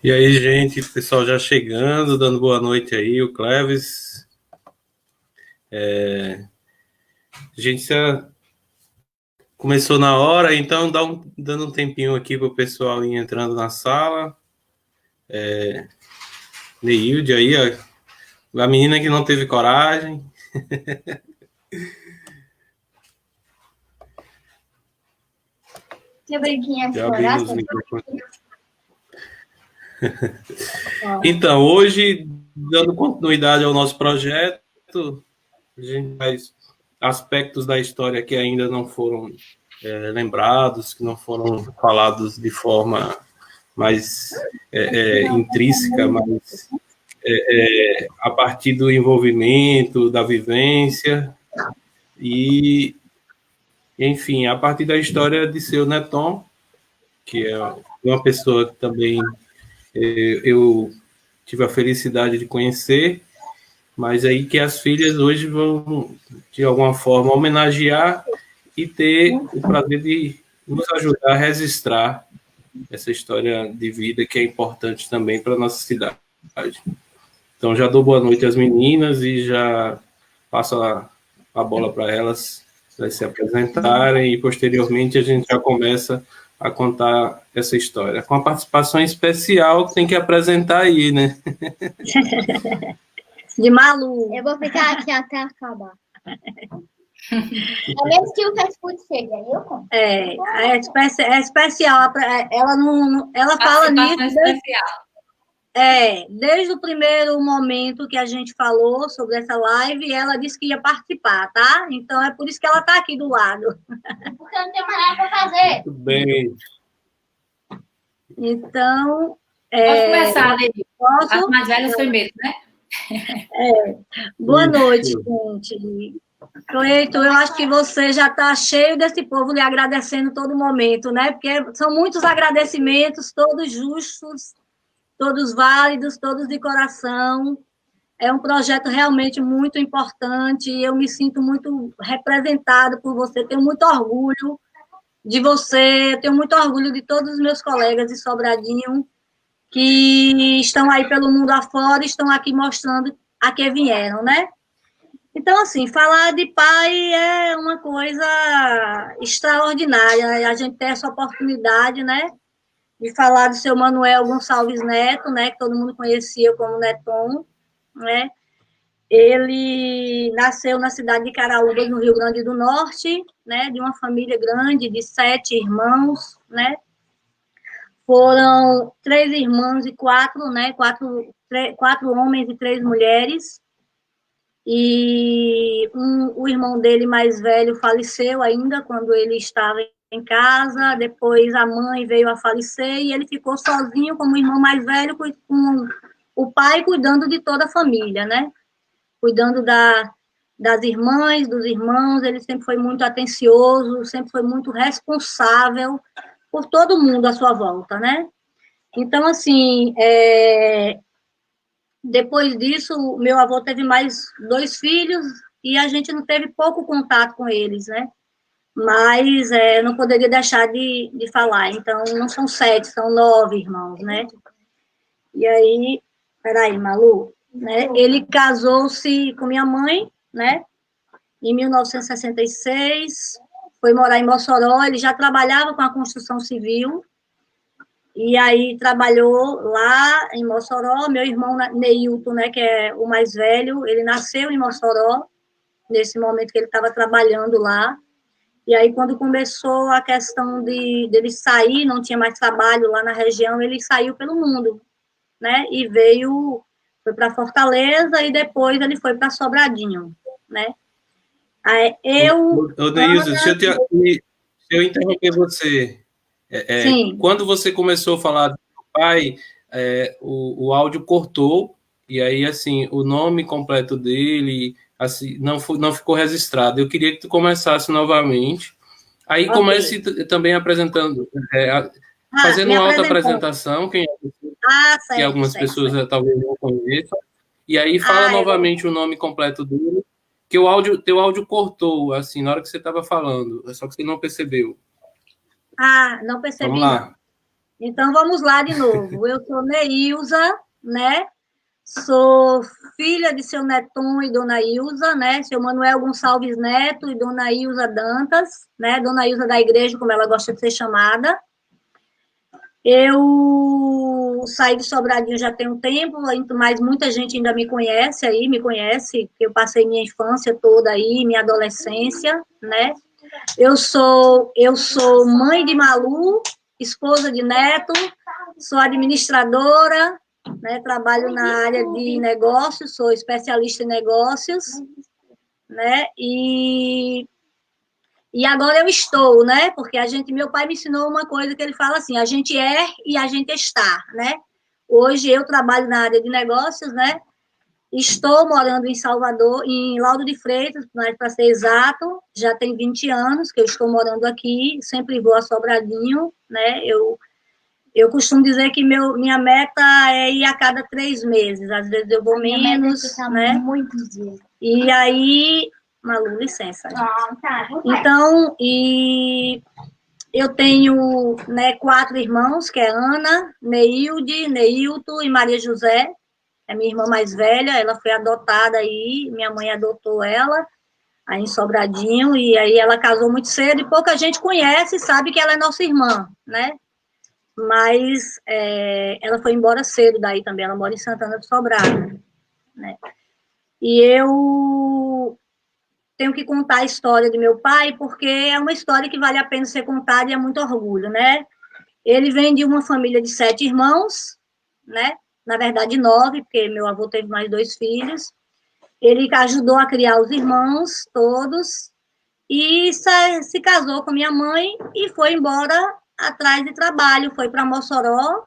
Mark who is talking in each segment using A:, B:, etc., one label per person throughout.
A: E aí, gente, o pessoal já chegando, dando boa noite aí, o Cleves. A gente já começou na hora, então dando um tempinho aqui para o pessoal ir entrando na sala. Neilde aí, ó, a menina que não teve coragem.
B: Que branquinha
A: Já abrimos
B: floraça.
A: os microfones. Então, hoje, dando continuidade ao nosso projeto, a gente faz aspectos da história que ainda não foram lembrados, que não foram falados de forma mais intrínseca, mais a partir do envolvimento, da vivência e, enfim, a partir da história de seu Neton, que é uma pessoa que também eu tive a felicidade de conhecer, mas aí que as filhas hoje vão, de alguma forma, homenagear e ter o prazer de nos ajudar a registrar essa história de vida que é importante também para a nossa cidade. Então, já dou boa noite às meninas e já passo a bola para elas se apresentarem e, posteriormente, a gente já começa a contar essa história. Com a participação especial que tem que apresentar aí, né?
B: De Malu.
C: Eu vou ficar aqui até acabar. É mesmo que o fast food chega, aí eu conto.
B: É especial. Ela fala nisso.
D: Especial.
B: Desde o primeiro momento que a gente falou sobre essa live, ela disse que ia participar, tá? Então, é por isso que ela está aqui do lado.
C: Porque eu não tenho mais nada para fazer.
A: Muito bem.
B: Então...
D: Pode começar, Lili.
B: Posso?
D: As mais velhas primeiro, né?
B: Boa noite, gente. Cleito, eu acho que você já está cheio desse povo lhe agradecendo todo momento, né? Porque são muitos agradecimentos, todos justos, todos válidos, todos de coração. É um projeto realmente muito importante. Eu me sinto muito representada por você. Tenho muito orgulho de você. Tenho muito orgulho de todos os meus colegas de Sobradinho que estão aí pelo mundo afora, estão aqui mostrando a que vieram, né? Então, assim, falar de pai é uma coisa extraordinária. A gente tem essa oportunidade, né? De falar do seu Manuel Gonçalves Neto, né? Que todo mundo conhecia como Neton, né? Ele nasceu na cidade de Caraúbas, no Rio Grande do Norte, né? De uma família grande, de 7 irmãos, né? Foram 3 irmãos e 4, né? 4 homens e 3 mulheres. E o irmão dele mais velho faleceu ainda quando ele estava em casa. Depois a mãe veio a falecer e ele ficou sozinho como irmão mais velho, com o pai cuidando de toda a família, né? Cuidando das irmãs, dos irmãos. Ele sempre foi muito atencioso, sempre foi muito responsável por todo mundo à sua volta, né? Então, assim, depois disso, meu avô teve mais 2 filhos e a gente não teve pouco contato com eles, né? Mas não poderia deixar de falar. Então, não são 7, são 9 irmãos, né? E aí, peraí, Malu, né? Ele casou-se com minha mãe, né? Em 1966, foi morar em Mossoró. Ele já trabalhava com a construção civil. E aí trabalhou lá em Mossoró. Meu irmão Neilton, né, que é o mais velho, ele nasceu em Mossoró, nesse momento que ele estava trabalhando lá. E aí, quando começou a questão dele sair, não tinha mais trabalho lá na região, ele saiu pelo mundo, né? E foi para Fortaleza e depois ele foi para Sobradinho, né? Aí
A: Neilson, deixa eu interromper você. Quando você começou a falar do seu pai, o áudio cortou, e aí, assim, o nome completo dele assim, não ficou registrado. Eu queria que tu começasse novamente. Aí comece também apresentando, fazendo uma auto-apresentação, que algumas pessoas talvez não conheçam, e aí fala novamente o nome completo dele, que teu áudio cortou, assim, na hora que você estava falando, só que você não percebeu.
B: Não percebi.
A: Vamos lá.
B: Então, vamos lá de novo. Eu sou Neilza, né? Sou filha de seu Neton e dona Ilza, né? Seu Manuel Gonçalves Neto e dona Ilza Dantas, né? Dona Ilza da igreja, como ela gosta de ser chamada. Eu saí de Sobradinho já tem um tempo, mas muita gente ainda me conhece aí, porque eu passei minha infância toda aí, minha adolescência, né? Eu sou mãe de Malu, esposa de Neto, sou administradora, né? Trabalho na área de negócios, sou especialista em negócios, né? E agora eu estou, né? Porque meu pai me ensinou uma coisa que ele fala assim: a gente é e a gente está, né? Hoje eu trabalho na área de negócios, né? Estou morando em Salvador, em Lauro de Freitas, para ser exato, já tem 20 anos que eu estou morando aqui, sempre vou a Sobradinho, né? Eu costumo dizer que minha meta é ir a cada 3 meses, às vezes eu vou menos, né?
C: Muitos dias.
B: E aí, Malu, licença.
C: Tá.
B: Então, eu tenho, né, 4 irmãos, que é Ana, Neilde, Neilton e Maria José. É minha irmã mais velha, ela foi adotada aí, minha mãe adotou ela, aí em Sobradinho, e aí ela casou muito cedo, e pouca gente conhece e sabe que ela é nossa irmã, né? Mas ela foi embora cedo daí também, ela mora em Santana do Sobrado, né? E eu tenho que contar a história de meu pai, porque é uma história que vale a pena ser contada e é muito orgulho, né? Ele vem de uma família de 7 irmãos, né? Na verdade, 9, porque meu avô teve mais 2 filhos. Ele ajudou a criar os irmãos todos e se casou com minha mãe e foi embora atrás de trabalho. Foi para Mossoró,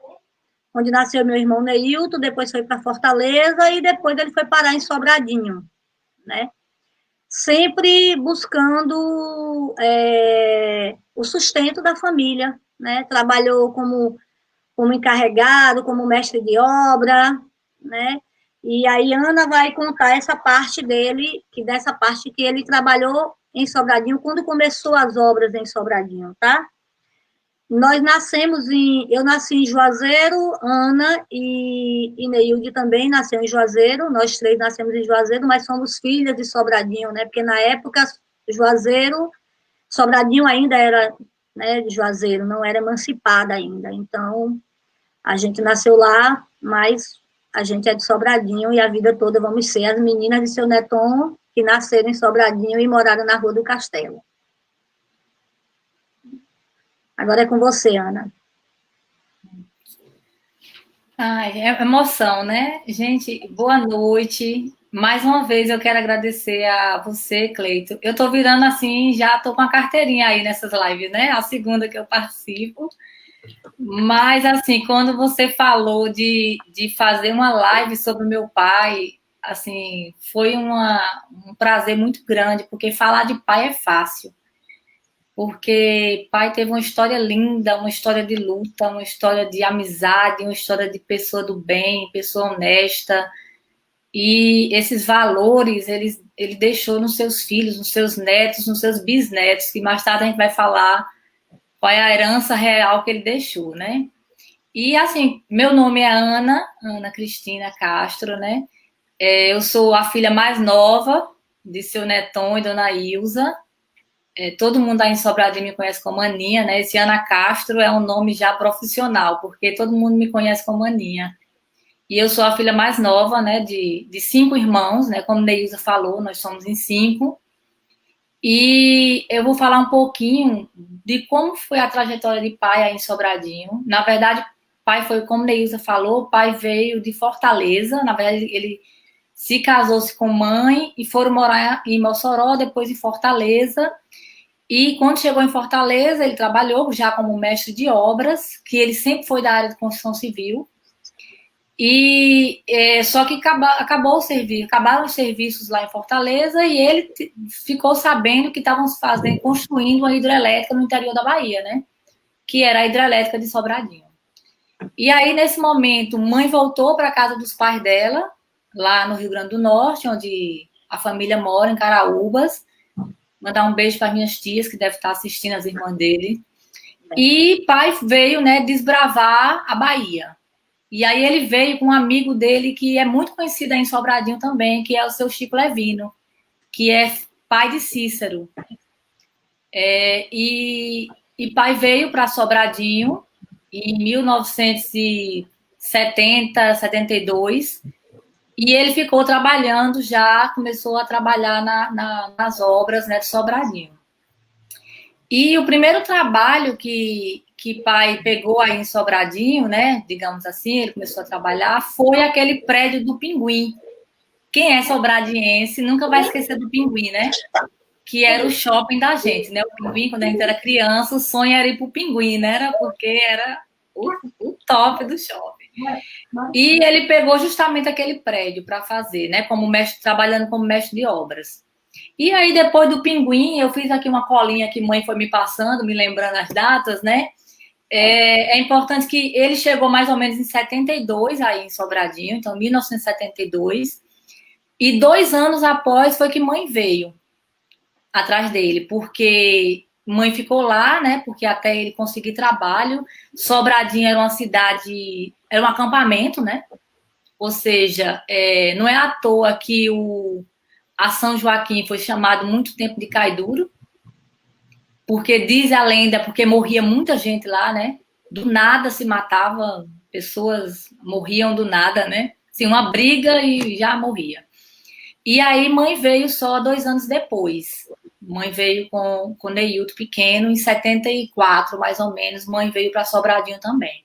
B: onde nasceu meu irmão Neilton, depois foi para Fortaleza e depois ele foi parar em Sobradinho, né? Sempre buscando o sustento da família, né? Trabalhou como encarregado, como mestre de obra, né? E aí Ana vai contar essa parte dele, dessa parte que ele trabalhou em Sobradinho, quando começou as obras em Sobradinho, tá? Eu nasci em Juazeiro, Ana e Neilde também nasceu em Juazeiro, nós 3 nascemos em Juazeiro, mas somos filhas de Sobradinho, né? Porque na época, Sobradinho ainda era, né, de Juazeiro, não era emancipada ainda, então a gente nasceu lá, mas a gente é de Sobradinho e a vida toda vamos ser as meninas de seu Neton, que nasceram em Sobradinho e moraram na Rua do Castelo. Agora é com você, Ana.
D: Ai, é emoção, né? Gente, boa noite. Mais uma vez eu quero agradecer a você, Cleito. Eu tô virando assim, já tô com a carteirinha aí nessas lives, né? A segunda que eu participo. Mas, assim, quando você falou de fazer uma live sobre o meu pai, assim, foi um prazer muito grande, porque falar de pai é fácil. Porque pai teve uma história linda, uma história de luta, uma história de amizade, uma história de pessoa do bem, pessoa honesta. E esses valores ele deixou nos seus filhos, nos seus netos, nos seus bisnetos, que mais tarde a gente vai falar qual é a herança real que ele deixou, né? E, assim, meu nome é Ana Cristina Castro, né? Eu sou a filha mais nova de seu Neton e dona Ilza. Todo mundo aí em Sobradinho me conhece como Aninha, né? Esse Ana Castro é um nome já profissional, porque todo mundo me conhece como Aninha. E eu sou a filha mais nova, né? De 5 irmãos, né? Como Neilza falou, nós somos em 5. E eu vou falar um pouquinho de como foi a trajetória de pai aí em Sobradinho. Na verdade, pai foi, como Neilza falou, o pai veio de Fortaleza. Na verdade, ele se casou-se com mãe e foram morar em Mossoró, depois em Fortaleza. E quando chegou em Fortaleza, ele trabalhou já como mestre de obras, que ele sempre foi da área de construção civil. E só que acabaram os serviços lá em Fortaleza e ele ficou sabendo que estavam construindo uma hidrelétrica no interior da Bahia, né? Que era a hidrelétrica de Sobradinho. E aí, nesse momento, mãe voltou para a casa dos pais dela, lá no Rio Grande do Norte, onde a família mora, em Caraúbas. Mandar um beijo para minhas tias, que devem estar assistindo, as irmãs dele. E pai veio, né, desbravar a Bahia. E aí ele veio com um amigo dele que é muito conhecido aí em Sobradinho também, que é o seu Chico Levino, que é pai de Cícero. E pai veio para Sobradinho em 1970, 72, e ele ficou trabalhando já, começou a trabalhar nas obras, né, de Sobradinho. E o primeiro trabalho que pai pegou aí em Sobradinho, né, digamos assim, ele começou a trabalhar, foi aquele prédio do Pinguim. Quem é sobradiense nunca vai esquecer do Pinguim, né? Que era o shopping da gente, né? O Pinguim, quando a gente era criança, o sonho era ir pro Pinguim, né? Era porque era o top do shopping. E ele pegou justamente aquele prédio para fazer, né? Como mestre, trabalhando como mestre de obras. E aí, depois do Pinguim, eu fiz aqui uma colinha que mãe foi me passando, me lembrando as datas, né? É importante que ele chegou mais ou menos em 72 aí em Sobradinho, então 1972, e 2 anos após foi que mãe veio atrás dele, porque mãe ficou lá, né? Porque até ele conseguir trabalho, Sobradinho era uma cidade, era um acampamento, né? Ou seja, não é à toa que a São Joaquim foi chamado muito tempo de Cai Duro, porque diz a lenda, porque morria muita gente lá, né? Do nada se matava, pessoas morriam do nada, né? Assim, uma briga e já morria. E aí mãe veio só 2 anos depois. Mãe veio com o Neilton pequeno, em 74, mais ou menos, mãe veio para Sobradinho também.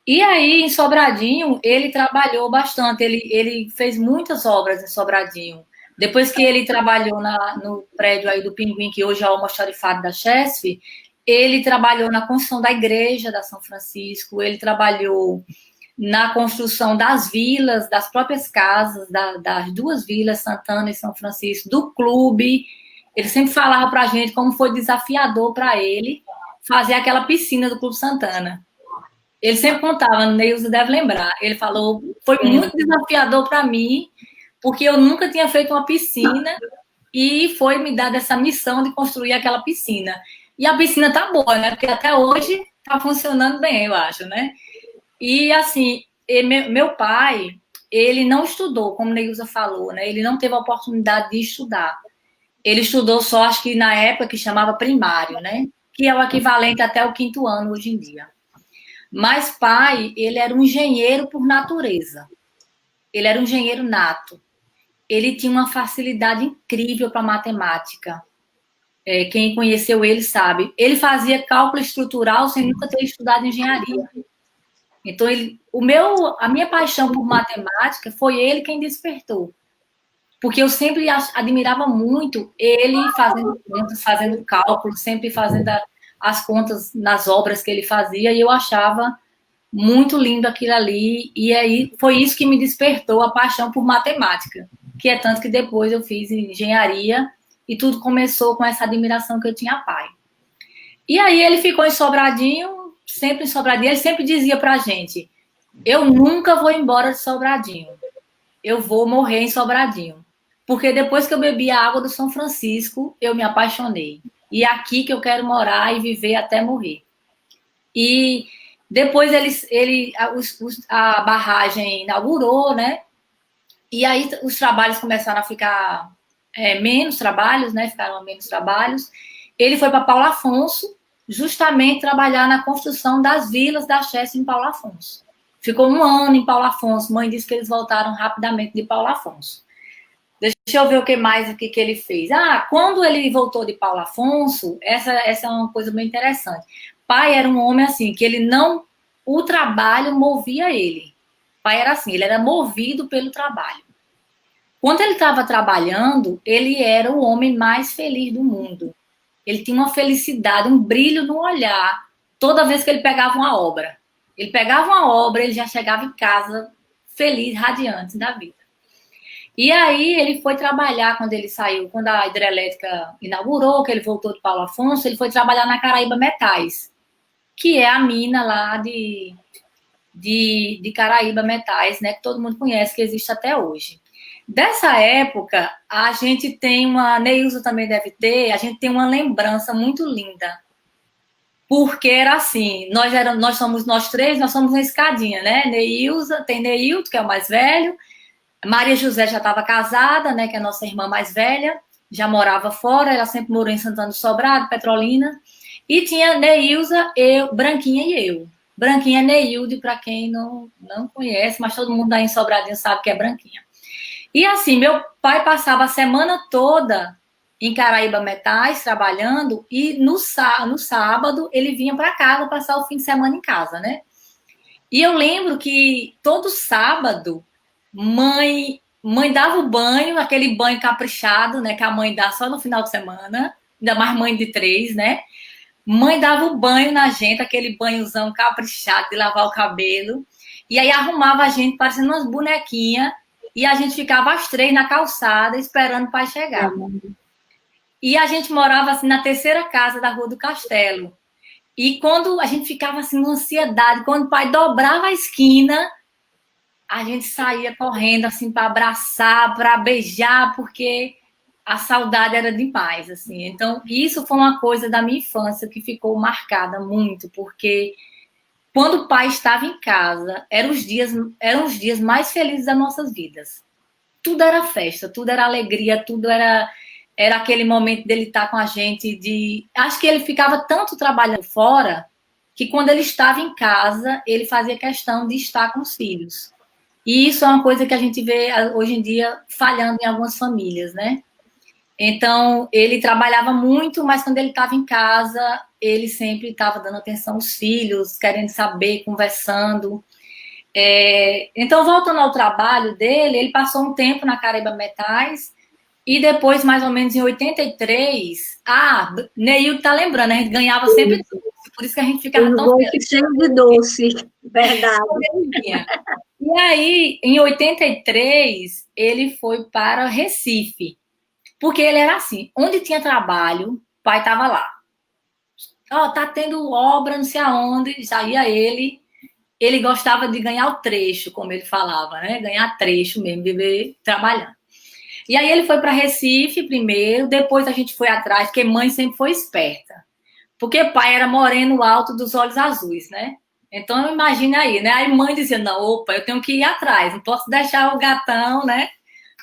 D: E aí, em Sobradinho, ele trabalhou bastante, ele fez muitas obras em Sobradinho. Depois que ele trabalhou no prédio aí do Pinguim, que hoje é o almoxarifado da Chesf, ele trabalhou na construção da igreja da São Francisco, ele trabalhou na construção das vilas, das próprias casas, das 2 vilas, Santana e São Francisco, do clube. Ele sempre falava para a gente como foi desafiador para ele fazer aquela piscina do Clube Santana. Ele sempre contava, o Neilson deve lembrar, ele falou, foi muito desafiador para mim, porque eu nunca tinha feito uma piscina e foi me dada essa missão de construir aquela piscina. E a piscina tá boa, né? Porque até hoje tá funcionando bem, eu acho, né? E, assim, meu pai, ele não estudou, como a Neilson falou, né? Ele não teve a oportunidade de estudar. Ele estudou só, acho que na época que chamava primário, né? Que é o equivalente até o 5º ano hoje em dia. Mas pai, ele era um engenheiro por natureza. Ele era um engenheiro nato. Ele tinha uma facilidade incrível para matemática. Quem conheceu ele sabe. Ele fazia cálculo estrutural sem nunca ter estudado engenharia. Então, a minha paixão por matemática foi ele quem despertou. Porque eu sempre admirava muito ele fazendo contas, fazendo cálculo, sempre fazendo as contas nas obras que ele fazia, e eu achava muito lindo aquilo ali, e aí foi isso que me despertou a paixão por matemática, que é tanto que depois eu fiz engenharia, e tudo começou com essa admiração que eu tinha a pai. E aí ele ficou em Sobradinho, sempre em Sobradinho, ele sempre dizia pra gente, eu nunca vou embora de Sobradinho, eu vou morrer em Sobradinho. Porque depois que eu bebi a água do São Francisco, eu me apaixonei. E é aqui que eu quero morar e viver até morrer. E depois a barragem inaugurou, né? E aí os trabalhos começaram a ficar menos trabalhos, né? Ficaram menos trabalhos. Ele foi para Paulo Afonso, justamente trabalhar na construção das vilas da Chesf em Paulo Afonso. Ficou 1 ano em Paulo Afonso. Mãe disse que eles voltaram rapidamente de Paulo Afonso. Deixa eu ver o que mais que ele fez. Quando ele voltou de Paulo Afonso, essa é uma coisa bem interessante. Pai era um homem assim, que ele não... O trabalho movia ele. Pai era assim, ele era movido pelo trabalho. Quando ele estava trabalhando, ele era o homem mais feliz do mundo. Ele tinha uma felicidade, um brilho no olhar, toda vez que ele pegava uma obra. Ele pegava uma obra, ele já chegava em casa feliz, radiante da vida. E aí ele foi trabalhar quando ele saiu, quando a hidrelétrica inaugurou, que ele voltou de Paulo Afonso, ele foi trabalhar na Caraíba Metais, que é a mina lá de Caraíba Metais, né, que todo mundo conhece, que existe até hoje. Dessa época, a gente tem Neilson também deve ter, a gente tem uma lembrança muito linda. porque era assim, nós somos nós três, nós somos uma escadinha, né? Neilza, tem Neilton, que é o mais velho, Maria José já estava casada, né, que é a nossa irmã mais velha, já morava fora, ela sempre morou em Santana do Sobrado, Petrolina, e tinha Neilza, eu, Branquinha e eu. Branquinha é Neilde, para quem não conhece, mas todo mundo aí em Sobradinho sabe que é Branquinha. E assim, meu pai passava a semana toda em Caraíba Metais, trabalhando, e no sábado ele vinha para casa passar o fim de semana em casa, né? E eu lembro que todo sábado, mãe dava o banho, aquele banho caprichado, né, que a mãe dá só no final de semana, ainda mais mãe de 3, né? Mãe dava o banho na gente, aquele banhozão caprichado de lavar o cabelo, e aí arrumava a gente parecendo umas bonequinhas, e a gente ficava às 3 na calçada esperando o pai chegar. E a gente morava assim na terceira casa da Rua do Castelo. E quando a gente ficava assim numa ansiedade, quando o pai dobrava a esquina, a gente saía correndo assim para abraçar, para beijar, porque a saudade era demais, assim. Então, isso foi uma coisa da minha infância que ficou marcada muito, porque quando o pai estava em casa, eram os dias mais felizes das nossas vidas. Tudo era festa, tudo era alegria, tudo era aquele momento dele estar com a gente. Acho que ele ficava tanto trabalhando fora que quando ele estava em casa, ele fazia questão de estar com os filhos. E isso é uma coisa que a gente vê hoje em dia falhando em algumas famílias, né? Então, ele trabalhava muito, mas quando ele estava em casa, ele sempre estava dando atenção aos filhos, querendo saber, conversando. Então, voltando ao trabalho dele, ele passou um tempo na Caraíba Metais, e depois, mais ou menos em 83, Neil tá lembrando, a gente ganhava sempre doce, por isso que a gente ficava tão feliz.
B: Cheio de doce, verdade.
D: E aí, em 83, ele foi para Recife, porque ele era assim, onde tinha trabalho, o pai estava lá. Tá tendo obra, não sei aonde, já ia ele. Ele gostava de ganhar o trecho, como ele falava, né? Ganhar trecho mesmo, viver trabalhando. E aí ele foi para Recife primeiro, depois a gente foi atrás, porque mãe sempre foi esperta. Porque pai era moreno alto dos olhos azuis, né? Então imagina aí, né? Aí mãe dizia, não, opa, eu tenho que ir atrás, não posso deixar o gatão, né?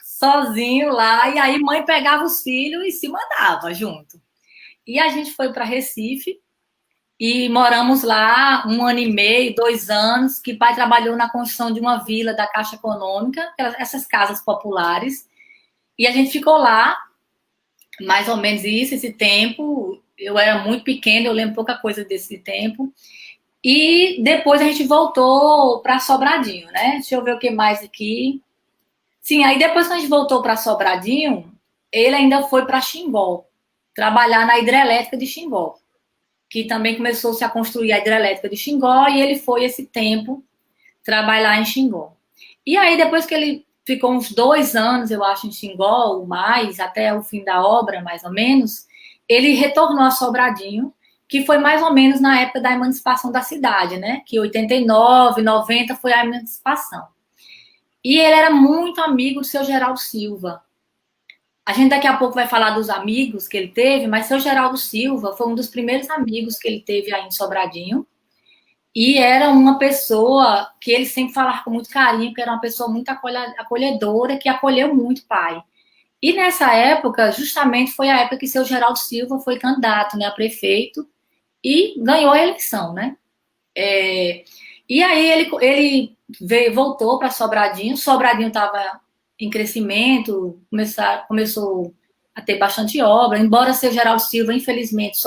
D: Sozinho lá. E aí mãe pegava os filhos e se mandava junto. E a gente foi para Recife e moramos lá 1 ano e meio, 2 anos, que pai trabalhou na construção de uma vila da Caixa Econômica, essas casas populares. E a gente ficou lá, mais ou menos esse tempo. Eu era muito pequena, eu lembro pouca coisa desse tempo. E depois a gente voltou para Sobradinho, né? Deixa eu ver o que mais aqui. Sim, aí depois que a gente voltou para Sobradinho, ele ainda foi para Xingó, trabalhar na hidrelétrica de Xingó, que também começou-se a construir a hidrelétrica de Xingó, e ele foi esse tempo trabalhar em Xingó. E aí, depois que ele ficou uns 2 anos, eu acho, em Xingó, ou mais, até o fim da obra, mais ou menos, ele retornou a Sobradinho, que foi mais ou menos na época da emancipação da cidade, né? Que 89, 90 foi a emancipação. E ele era muito amigo do seu Geraldo Silva. A gente daqui a pouco vai falar dos amigos que ele teve, mas seu Geraldo Silva foi um dos primeiros amigos que ele teve aí em Sobradinho. E era uma pessoa que ele sempre falava com muito carinho, porque era uma pessoa muito acolhedora, que acolheu muito o pai. E nessa época, justamente foi a época que seu Geraldo Silva foi candidato, né, a prefeito e ganhou a eleição, né? E aí ele voltou para Sobradinho. Sobradinho estava em crescimento, começou a ter bastante obra, embora seu Geraldo Silva, infelizmente,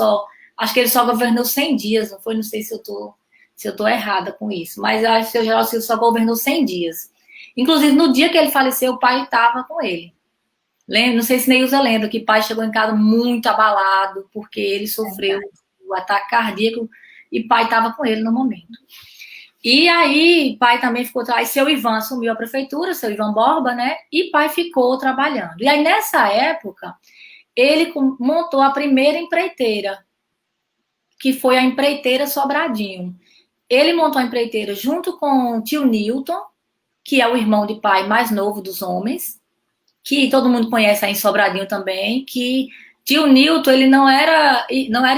D: acho que ele só governou 100 dias, não foi? Não sei se eu tô errada com isso, mas eu acho que o seu Geraldo Silva só governou 100 dias. Inclusive, no dia que ele faleceu, o pai estava com ele. Não sei se Neilza lembra que o pai chegou em casa muito abalado, porque ele sofreu o ataque cardíaco, e o pai estava com ele no momento. E aí, pai também ficou atrás. Seu Ivan assumiu a prefeitura, seu Ivan Borba, né? E pai ficou trabalhando. E aí, nessa época, ele montou a primeira empreiteira, que foi a empreiteira Sobradinho. Ele montou a empreiteira junto com o tio Newton, que é o irmão de pai mais novo dos homens, que todo mundo conhece aí em Sobradinho também, que Tio Nilton, ele não era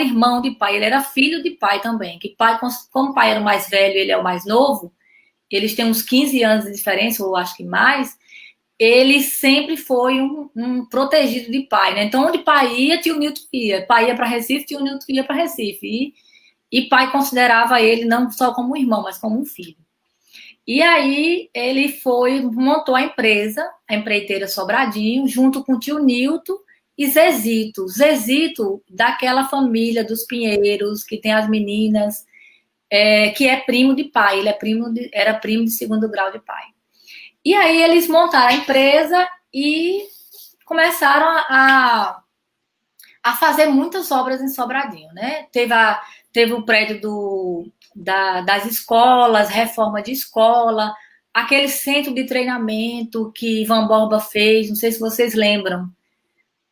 D: irmão de pai, ele era filho de pai também. Que pai, como o pai era o mais velho, ele é o mais novo, eles têm uns 15 anos de diferença, ou acho que mais. Ele sempre foi um protegido de pai, né? Então, onde pai ia, tio Nilton ia. Pai ia para Recife, tio Nilton ia para Recife. E pai considerava ele não só como um irmão, mas como um filho. E aí ele montou a empresa, a empreiteira Sobradinho, junto com o tio Nilton e Zezito. Zezito, daquela família dos Pinheiros, que tem as meninas, que é primo de pai. Ele era primo de segundo grau de pai. E aí eles montaram a empresa e começaram a fazer muitas obras em Sobradinho, né? Teve o prédio das escolas, reforma de escola, aquele centro de treinamento que Ivan Borba fez, não sei se vocês lembram.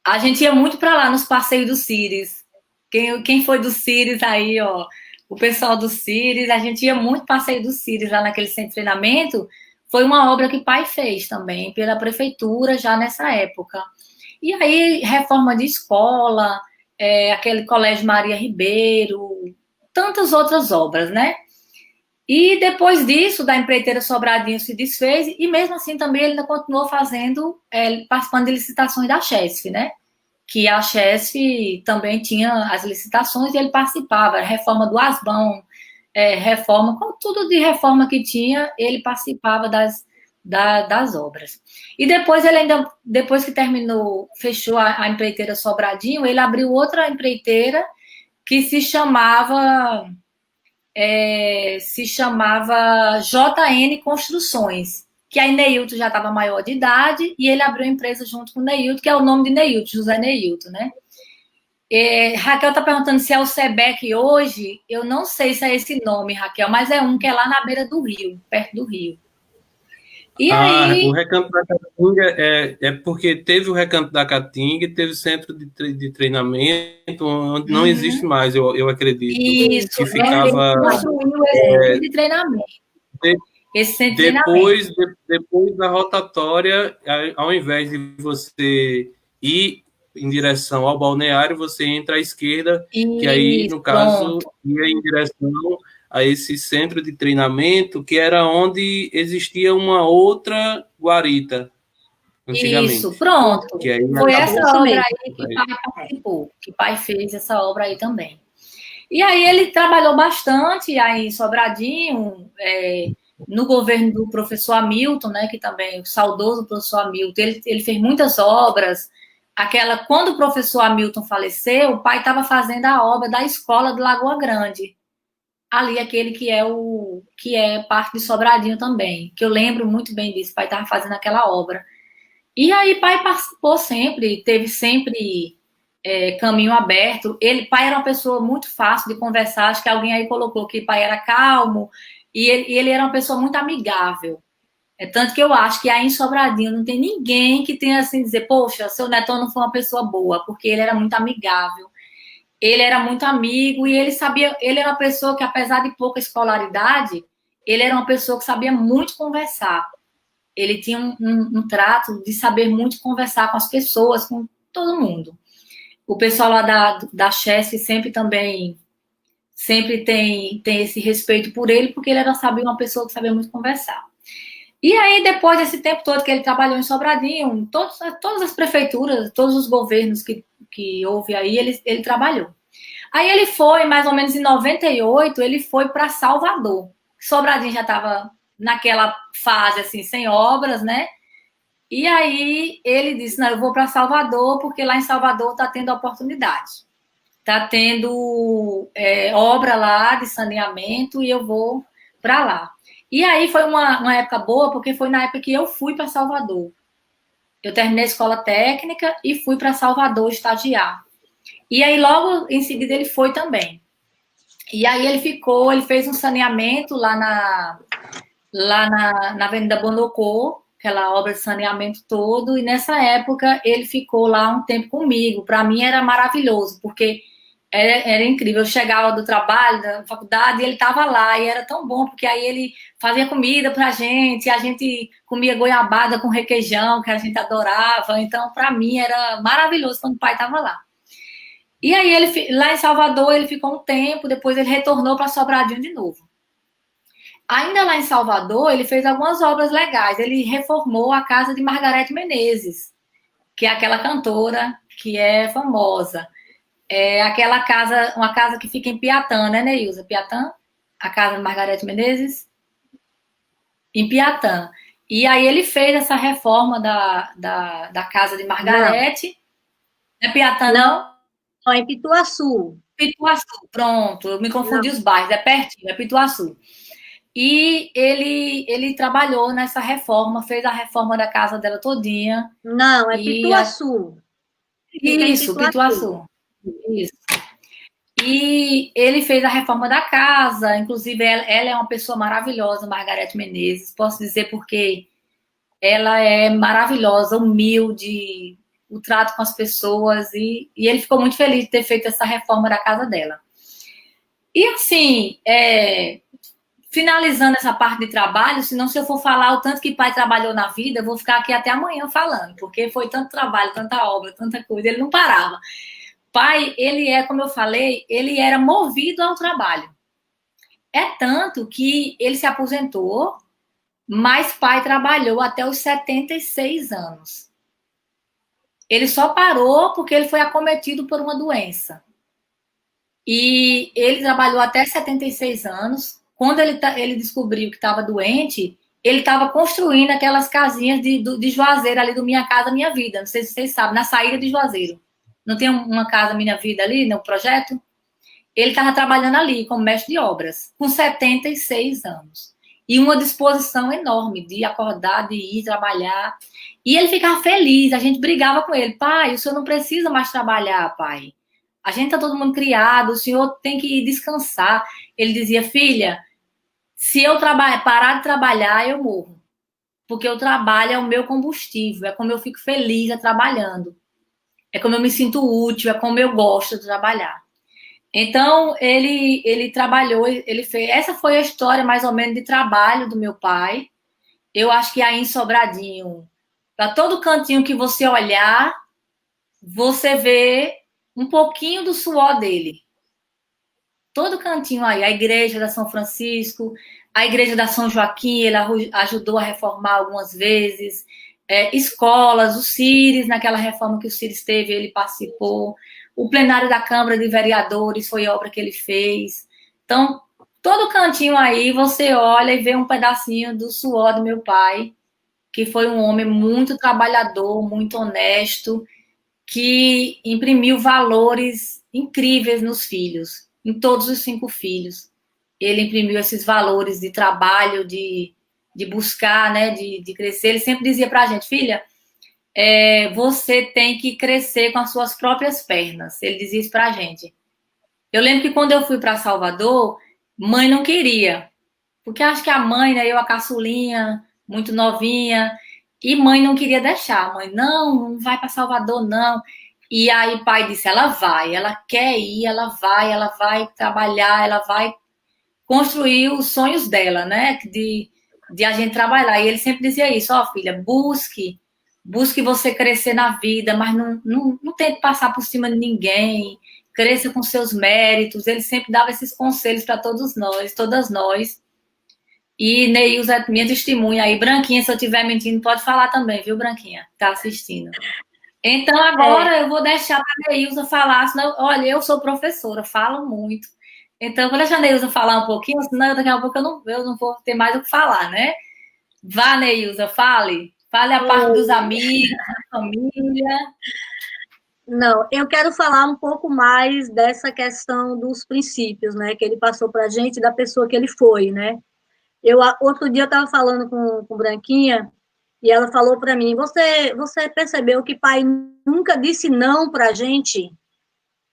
D: A gente ia muito para lá nos passeios do Círis. Quem foi do Círis aí, ó? O pessoal do Círis, a gente ia muito passeio do Círis lá naquele centro de treinamento. Foi uma obra que pai fez também, pela prefeitura, já nessa época. E aí, reforma de escola, aquele Colégio Maria Ribeiro, tantas outras obras, né? E depois disso, da empreiteira Sobradinho se desfez, e mesmo assim também ele ainda continuou participando de licitações da Chesf, né? Que a Chesf também tinha as licitações e ele participava, reforma do Asbão, tudo de reforma que tinha, ele participava das obras. E depois depois que fechou a empreiteira Sobradinho, ele abriu outra empreiteira que se chamava JN Construções, que aí Neilton já estava maior de idade e ele abriu a empresa junto com o Neilton, que é o nome de Neilton, José Neilton, né? Raquel está perguntando se é o SEBEC hoje. Eu não sei se é esse nome, Raquel, mas é um que é lá na beira do rio, perto do rio. E aí...
A: O Recanto da Caatinga é porque teve o Recanto da Caatinga e teve o centro de treinamento, onde não existe mais, eu acredito.
D: Isso,
A: que ficava...
D: Ele construiu esse centro de treinamento. Esse centro de treinamento.
A: Depois da rotatória, ao invés de você ir em direção ao balneário, você entra à esquerda, que aí, no caso, ia em direção a esse centro de treinamento, que era onde existia uma outra guarita, antigamente.
D: Isso, pronto.
A: Que aí
D: foi essa obra aí que pai participou, que pai fez essa obra aí também. E aí ele trabalhou bastante aí em Sobradinho, no governo do professor Hamilton, né, que também, o saudoso professor Hamilton, ele fez muitas obras. Quando o professor Hamilton faleceu, o pai estava fazendo a obra da escola do Lagoa Grande. Ali, aquele que é parte de Sobradinho também, que eu lembro muito bem disso, o pai estava fazendo aquela obra. E aí, pai participou sempre, teve sempre caminho aberto. Pai era uma pessoa muito fácil de conversar, acho que alguém aí colocou que pai era calmo, e ele era uma pessoa muito amigável. Tanto que eu acho que aí em Sobradinho não tem ninguém que tenha assim dizer, poxa, seu Netão não foi uma pessoa boa, porque ele era muito amigável. Ele era muito amigo e ele era uma pessoa que, apesar de pouca escolaridade, ele era uma pessoa que sabia muito conversar. Ele tinha um trato de saber muito conversar com as pessoas, com todo mundo. O pessoal lá da Chesf sempre tem esse respeito por ele, porque ele sabia uma pessoa que sabia muito conversar. E aí, depois desse tempo todo que ele trabalhou em Sobradinho, todas as prefeituras, todos os governos que houve aí, ele trabalhou. Aí ele foi, mais ou menos em 98, ele foi para Salvador. Sobradinho já estava naquela fase, assim, sem obras, né? E aí ele disse, não, eu vou para Salvador, porque lá em Salvador está tendo oportunidade. Está tendo obra lá de saneamento e eu vou para lá. E aí foi uma época boa, porque foi na época que eu fui para Salvador. Eu terminei a escola técnica e fui para Salvador estagiar. E aí, logo em seguida, ele foi também. E aí ele fez um saneamento lá na Avenida Bonocô, aquela obra de saneamento todo, e nessa época ele ficou lá um tempo comigo. Para mim era maravilhoso, porque era incrível. Eu chegava do trabalho, da faculdade, e ele estava lá, e era tão bom, porque aí ele fazia comida pra gente, e a gente comia goiabada com requeijão, que a gente adorava. Então, para mim, era maravilhoso quando o pai estava lá. E aí, lá em Salvador, ele ficou um tempo, depois ele retornou para Sobradinho de novo. Ainda lá em Salvador, ele fez algumas obras legais. Ele reformou a casa de Margareth Menezes, que é aquela cantora que é famosa. É aquela casa, uma casa que fica em Piatã, né, Neilza? Piatã? A casa de Margareth Menezes? Em Piatã. E aí ele fez essa reforma da casa de Margareth. Não é Piatã, não?
B: Não, em Pituaçu.
D: Pituaçu, pronto. Eu me confundi os bairros, é pertinho, é Pituaçu. E ele trabalhou nessa reforma, fez a reforma da casa dela todinha.
B: Não, é Pituaçu.
D: Isso, Pituaçu. Isso. E ele fez a reforma da casa, inclusive ela é uma pessoa maravilhosa, Margareth Menezes, posso dizer porque ela é maravilhosa, humilde, o trato com as pessoas, e ele ficou muito feliz de ter feito essa reforma da casa dela. E assim, finalizando essa parte de trabalho, senão se eu for falar o tanto que pai trabalhou na vida, eu vou ficar aqui até amanhã falando, porque foi tanto trabalho, tanta obra, tanta coisa, ele não parava. Pai, ele como eu falei, ele era movido ao trabalho. É tanto que ele se aposentou, mas pai trabalhou até os 76 anos. Ele só parou porque ele foi acometido por uma doença. E ele trabalhou até 76 anos. Quando ele descobriu que estava doente, ele estava construindo aquelas casinhas de Juazeiro ali do Minha Casa Minha Vida. Não sei se vocês sabem, na saída de Juazeiro. Não tem uma casa Minha Vida ali no projeto? Ele estava trabalhando ali como mestre de obras, com 76 anos. E uma disposição enorme de acordar, de ir trabalhar. E ele ficava feliz, a gente brigava com ele. Pai, o senhor não precisa mais trabalhar, pai. A gente está todo mundo criado, o senhor tem que descansar. Ele dizia, filha, se eu parar de trabalhar, eu morro. Porque o trabalho é o meu combustível, é como eu fico feliz trabalhando. É como eu me sinto útil, é como eu gosto de trabalhar. Então, ele trabalhou, ele fez... Essa foi a história, mais ou menos, de trabalho do meu pai. Eu acho que aí em Sobradinho, para todo cantinho que você olhar, você vê um pouquinho do suor dele. Todo cantinho aí. A igreja da São Francisco, a igreja da São Joaquim, ele ajudou a reformar algumas vezes. Escolas, o Cires, naquela reforma que o Cires teve, ele participou. O plenário da Câmara de Vereadores foi obra que ele fez. Então, todo cantinho aí você olha e vê um pedacinho do suor do meu pai, que foi um homem muito trabalhador, muito honesto, que imprimiu valores incríveis nos filhos, em todos os 5 filhos. Ele imprimiu esses valores de trabalho, de buscar, né, de crescer. Ele sempre dizia para a gente, filha, você tem que crescer com as suas próprias pernas. Ele dizia isso para a gente. Eu lembro que quando eu fui para Salvador, mãe não queria, porque acho que a mãe, né, eu a caçulinha, muito novinha, e mãe não queria deixar. Mãe, não vai para Salvador, não. E aí pai disse, ela vai, ela quer ir, ela vai trabalhar, ela vai construir os sonhos dela, né, de a gente trabalhar. E ele sempre dizia isso, filha, busque você crescer na vida, mas não tente passar por cima de ninguém, cresça com seus méritos. Ele sempre dava esses conselhos para todas nós. E Neilza é minha testemunha aí. Branquinha, se eu estiver mentindo, pode falar também, viu, Branquinha? Tá assistindo. Então, agora eu vou deixar para a Neilza falar, senão, olha, eu sou professora, falo muito. Então, eu vou deixar a Neilza falar um pouquinho, senão daqui a pouco eu não vou ter mais o que falar, né? Vá, Neilza, fale. Fale a parte dos amigos, da família.
B: Não, eu quero falar um pouco mais dessa questão dos princípios, né, que ele passou para a gente, da pessoa que ele foi, né. Outro dia eu estava falando com Branquinha, e ela falou para mim, você percebeu que pai nunca disse não para a gente?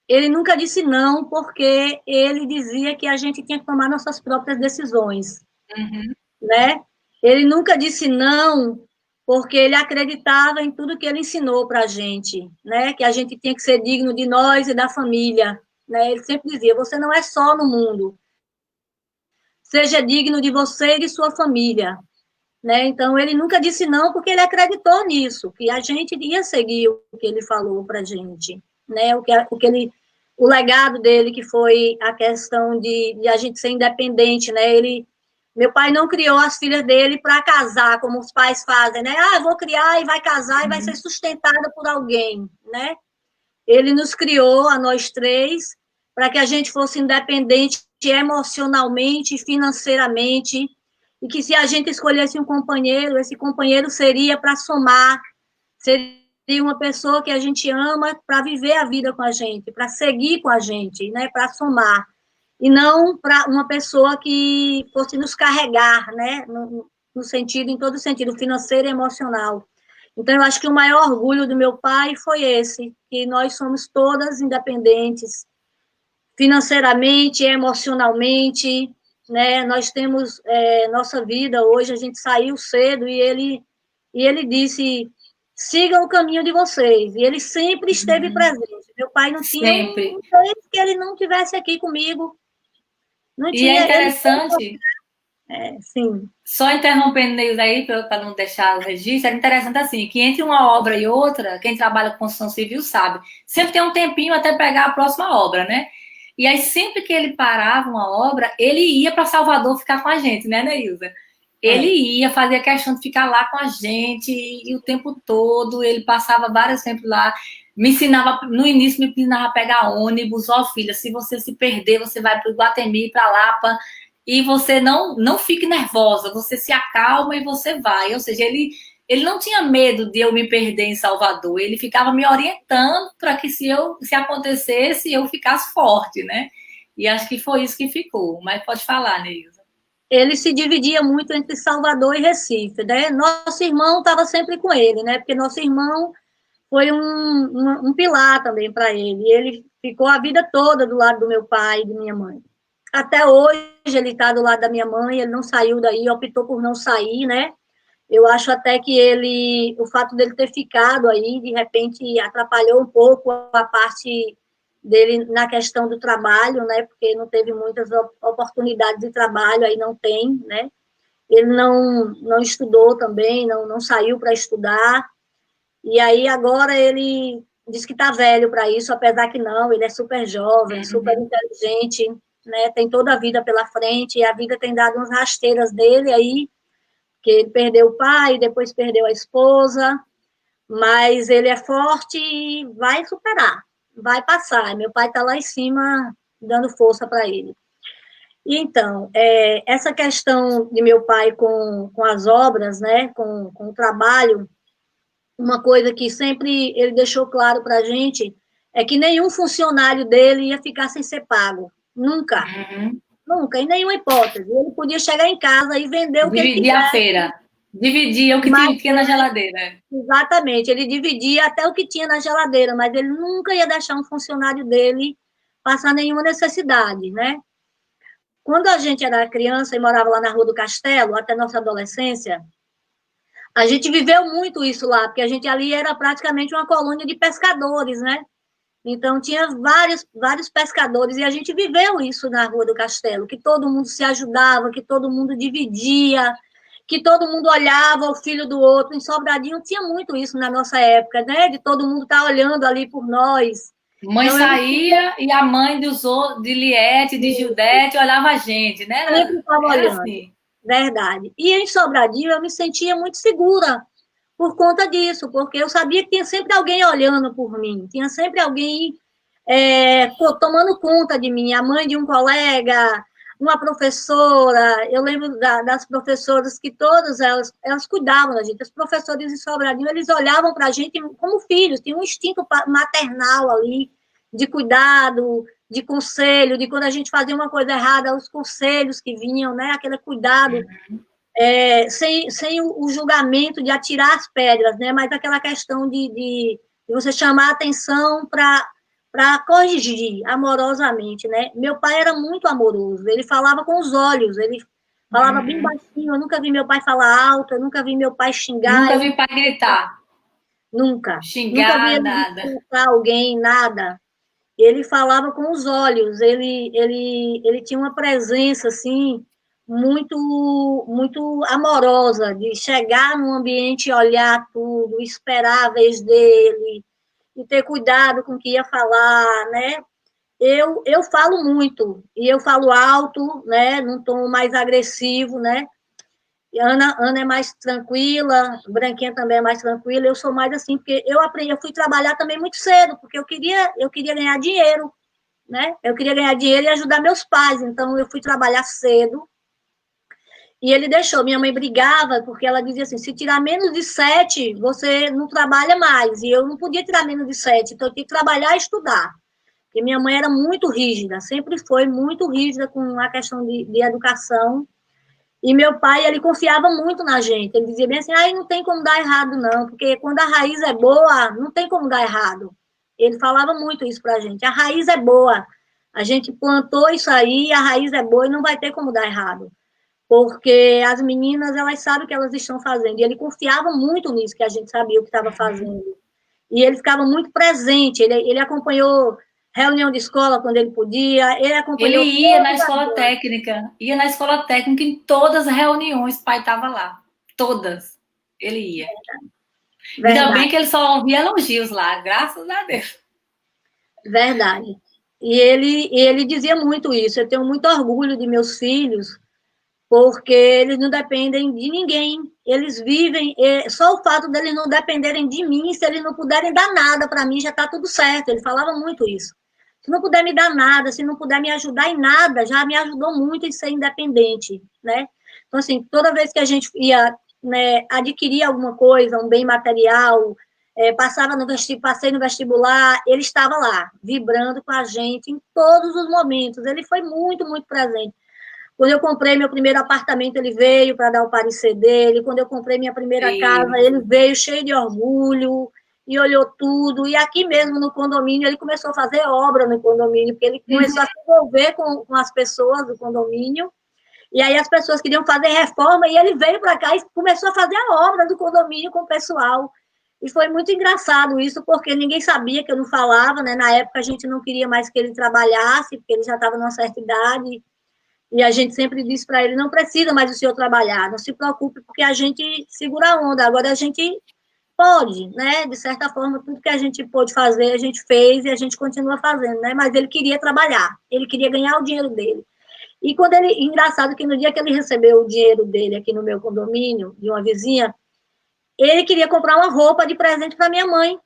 B: Ele nunca disse não, porque ele dizia que a gente tinha que tomar nossas próprias decisões, né? Ele nunca disse não, porque ele acreditava em tudo que ele ensinou para a gente, né? Que a gente tinha que ser digno de nós e da família, né? Ele sempre dizia, você não é só no mundo, seja digno de você e de sua família, né? Então, ele nunca disse não, porque ele acreditou nisso, que a gente ia seguir o que ele falou para a gente, né? O que ele o legado dele, que foi a questão de a gente ser independente, né? Meu pai não criou as filhas dele para casar, como os pais fazem, né? Ah, eu vou criar e vai casar e vai ser sustentada por alguém, né? Ele nos criou, a nós três, para que a gente fosse independente emocionalmente, financeiramente, e que se a gente escolhesse um companheiro, esse companheiro seria para somar, seria uma pessoa que a gente ama para viver a vida com a gente, para seguir com a gente, né? Para somar. E não para uma pessoa que fosse nos carregar, né? No sentido, em todo sentido, financeiro e emocional. Então, eu acho que o maior orgulho do meu pai foi esse, que nós somos todas independentes, financeiramente, emocionalmente, né? Nós temos nossa vida hoje, a gente saiu cedo e ele disse, sigam o caminho de vocês. E ele sempre esteve presente. Meu pai não tinha um
D: Sempre.
B: mês que ele não tivesse aqui comigo. Não
D: E
B: tinha,
D: é interessante,
B: sim.
D: só interrompendo Neils aí, para não deixar o registro, é interessante assim, que entre uma obra e outra, quem trabalha com construção civil sabe, sempre tem um tempinho até pegar a próxima obra, né? E aí, sempre que ele parava uma obra, ele ia para Salvador ficar com a gente, né, Neilza? Ele ia, fazia questão de ficar lá com a gente, e o tempo todo, ele passava vários tempos lá, me ensinava, no início me ensinava a pegar ônibus, ó filha, se você se perder, você vai para o Guatemi, para Lapa, e você não fique nervosa, você se acalma e você vai. Ou seja, ele não tinha medo de eu me perder em Salvador, ele ficava me orientando para que se acontecesse, eu ficasse forte, né? E acho que foi isso que ficou. Mas pode falar, Neilza.
B: Ele se dividia muito entre Salvador e Recife, né? Nosso irmão estava sempre com ele, né? Porque nosso irmão foi um pilar também para ele. E ele ficou a vida toda do lado do meu pai e de minha mãe. Até hoje ele está do lado da minha mãe, ele não saiu daí, optou por não sair, né? Eu acho até que o fato dele ter ficado aí, de repente, atrapalhou um pouco a parte dele na questão do trabalho, né? Porque não teve muitas oportunidades de trabalho, aí não tem, né? Ele não estudou também, não saiu para estudar, e aí agora ele diz que está velho para isso, apesar que não, ele é super jovem, super inteligente, né? Tem toda a vida pela frente, e a vida tem dado umas rasteiras dele aí, que ele perdeu o pai, depois perdeu a esposa, mas ele é forte e vai superar, vai passar. Meu pai está lá em cima dando força para ele. E então, essa questão de meu pai com as obras, né, com o trabalho, uma coisa que sempre ele deixou claro para a gente é que nenhum funcionário dele ia ficar sem ser pago. Nunca. Nunca, em nenhuma hipótese. Ele podia chegar em casa e vender o que ele
D: Dividia a
B: quisesse.
D: feira. Dividia o que tinha na geladeira.
B: Exatamente. Ele dividia até o que tinha na geladeira, mas ele nunca ia deixar um funcionário dele passar nenhuma necessidade, né? Quando a gente era criança e morava lá na Rua do Castelo, até nossa adolescência, a gente viveu muito isso lá, porque a gente ali era praticamente uma colônia de pescadores, né? Então, tinha vários pescadores, e a gente viveu isso na Rua do Castelo, que todo mundo se ajudava, que todo mundo dividia, que todo mundo olhava o filho do outro. Em Sobradinho tinha muito isso na nossa época, né? De todo mundo estar olhando ali por nós.
D: Mãe
B: Então,
D: saía e a mãe de Liette, de Gildete, olhava a gente, né?
B: sempre estava
D: Era
B: olhando,
D: assim.
B: verdade. E em Sobradinho eu me sentia muito segura por conta disso, porque eu sabia que tinha sempre alguém olhando por mim, tinha sempre alguém tomando conta de mim, a mãe de um colega, uma professora. Eu lembro das professoras que todas elas cuidavam da gente. Os professores de Sobradinho, eles olhavam para a gente como filhos, tinha um instinto maternal ali, de cuidado, de conselho, de quando a gente fazia uma coisa errada, os conselhos que vinham, né? Aquele cuidado, sem o julgamento de atirar as pedras, né? Mas aquela questão de você chamar a atenção para corrigir amorosamente, né? Meu pai era muito amoroso, ele falava com os olhos, ele falava bem baixinho, eu nunca vi meu pai falar alto, eu nunca vi meu pai xingar.
D: Nunca vi pai gritar.
B: Nunca.
D: Xingar,
B: Nunca vi ele
D: nada.
B: insultar alguém, nada. Ele falava com os olhos, ele tinha uma presença, assim, muito amorosa, de chegar num ambiente e olhar tudo, esperar a vez dele, e ter cuidado com o que ia falar, né? eu falo muito, e eu falo alto, né, num tom mais agressivo, né? Ana é mais tranquila, Branquinha também é mais tranquila, eu sou mais assim, porque eu fui trabalhar também muito cedo, porque eu queria ganhar dinheiro, né? Eu queria ganhar dinheiro e ajudar meus pais, então eu fui trabalhar cedo, e ele deixou. Minha mãe brigava, porque ela dizia assim, se tirar menos de 7, você não trabalha mais, e eu não podia tirar menos de 7, então eu tinha que trabalhar e estudar, porque minha mãe era muito rígida, sempre foi muito rígida com a questão de educação. E meu pai, ele confiava muito na gente. Ele dizia bem assim, não tem como dar errado, não, porque quando a raiz é boa, não tem como dar errado. Ele falava muito isso pra gente. A raiz é boa. A gente plantou isso aí, a raiz é boa e não vai ter como dar errado. Porque as meninas, elas sabem o que elas estão fazendo. E ele confiava muito nisso, que a gente sabia o que estava fazendo. E ele ficava muito presente. Ele acompanhou reunião de escola quando ele podia. Ele acompanhou...
D: Ele ia na escola técnica em todas as reuniões, o pai estava lá. Todas. Ele ia.
B: Verdade.
D: Ainda bem que ele só ouvia elogios lá, graças a Deus.
B: Verdade. E ele dizia muito isso. Eu tenho muito orgulho de meus filhos, porque eles não dependem de ninguém. Eles vivem... Só o fato deles não dependerem de mim, se eles não puderem dar nada para mim, já está tudo certo. Ele falava muito isso. Se não puder me dar nada, se não puder me ajudar em nada, já me ajudou muito em ser independente, né? Então, assim, toda vez que a gente ia, né, adquirir alguma coisa, um bem material, passei no vestibular, ele estava lá, vibrando com a gente em todos os momentos. Ele foi muito, muito presente. Quando eu comprei meu primeiro apartamento, ele veio para dar o parecer dele. Quando eu comprei minha primeira casa, ele veio cheio de orgulho e olhou tudo. E aqui mesmo no condomínio, ele começou a fazer obra no condomínio, porque ele começou a se envolver com as pessoas do condomínio. E aí as pessoas queriam fazer reforma e ele veio para cá e começou a fazer a obra do condomínio com o pessoal. E foi muito engraçado isso, porque ninguém sabia que eu não falava, né? Na época a gente não queria mais que ele trabalhasse, porque ele já estava numa certa idade. E a gente sempre disse para ele, não precisa mais o senhor trabalhar, não se preocupe, porque a gente segura a onda. Agora a gente pode, né? De certa forma, tudo que a gente pôde fazer, a gente fez e a gente continua fazendo, né? Mas ele queria trabalhar, ele queria ganhar o dinheiro dele. E quando engraçado que no dia que ele recebeu o dinheiro dele aqui no meu condomínio, de uma vizinha, ele queria comprar uma roupa de presente para minha mãe.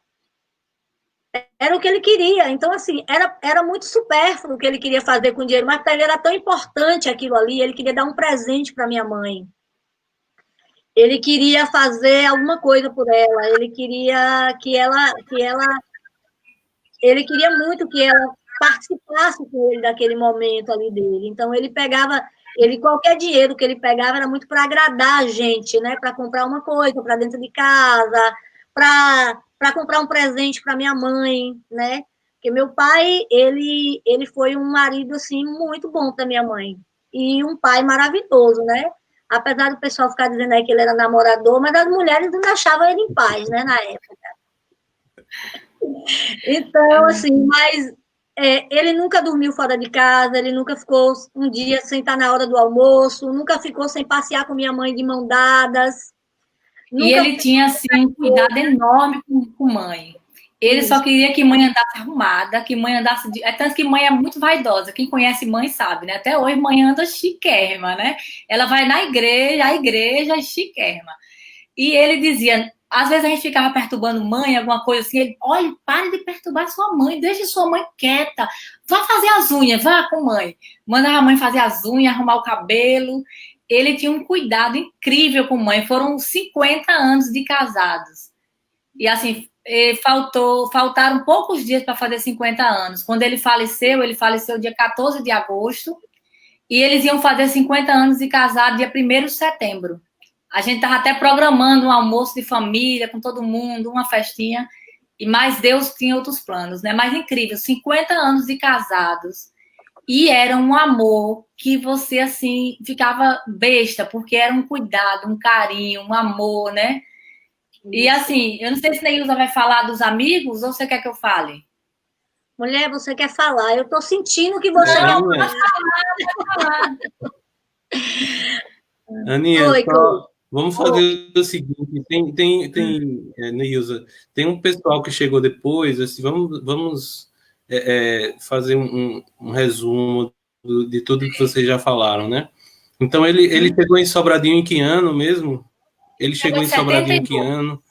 B: Era o que ele queria. Então, assim, era muito supérfluo o que ele queria fazer com o dinheiro, mas para ele era tão importante aquilo ali, ele queria dar um presente para minha mãe. Ele queria fazer alguma coisa por ela, ele queria ele queria muito que ela participasse com ele daquele momento ali dele. Então, qualquer dinheiro que ele pegava era muito para agradar a gente, né? Para comprar uma coisa para dentro de casa, para comprar um presente para minha mãe, né? Porque meu pai, ele foi um marido, assim, muito bom para minha mãe. E um pai maravilhoso, né? Apesar do pessoal ficar dizendo aí que ele era namorador, mas as mulheres não deixavam ele em paz, né, na época. Então, assim, mas ele nunca dormiu fora de casa, ele nunca ficou um dia sem estar na hora do almoço, nunca ficou sem passear com minha mãe de mão dadas.
D: E ele tinha, assim, um cuidado enorme com mãe. Ele só queria que mãe andasse arrumada, que mãe andasse... Tanto que mãe é muito vaidosa. Quem conhece mãe sabe, né? Até hoje mãe anda chiquérrima, né? Ela vai na igreja, a igreja é chiquérrima. E ele dizia... Às vezes a gente ficava perturbando mãe, alguma coisa assim. Ele, olha, pare de perturbar sua mãe, deixe sua mãe quieta. Vá fazer as unhas, vá com mãe. Mandava a mãe fazer as unhas, arrumar o cabelo. Ele tinha um cuidado incrível com mãe. Foram 50 anos de casados. E assim, faltaram poucos dias para fazer 50 anos. Quando ele faleceu dia 14 de agosto. E eles iam fazer 50 anos de casado dia 1º de setembro. A gente estava até programando um almoço de família com todo mundo, uma festinha, mas Deus tinha outros planos, né? Mas incrível, 50 anos de casados. E era um amor que você, assim, ficava besta, porque era um cuidado, um carinho, um amor, né? E assim, eu não sei se Neilza vai falar dos amigos ou você quer que eu fale?
B: Mulher, você quer falar? Eu estou sentindo que você quer falar.
A: Aninha, vamos fazer o seguinte, Neilza, tem um pessoal que chegou depois, assim, vamos fazer um resumo de tudo que vocês já falaram, né? Então, ele chegou em Sobradinho em que ano mesmo? Ele chegou em Sobradinho em que ano?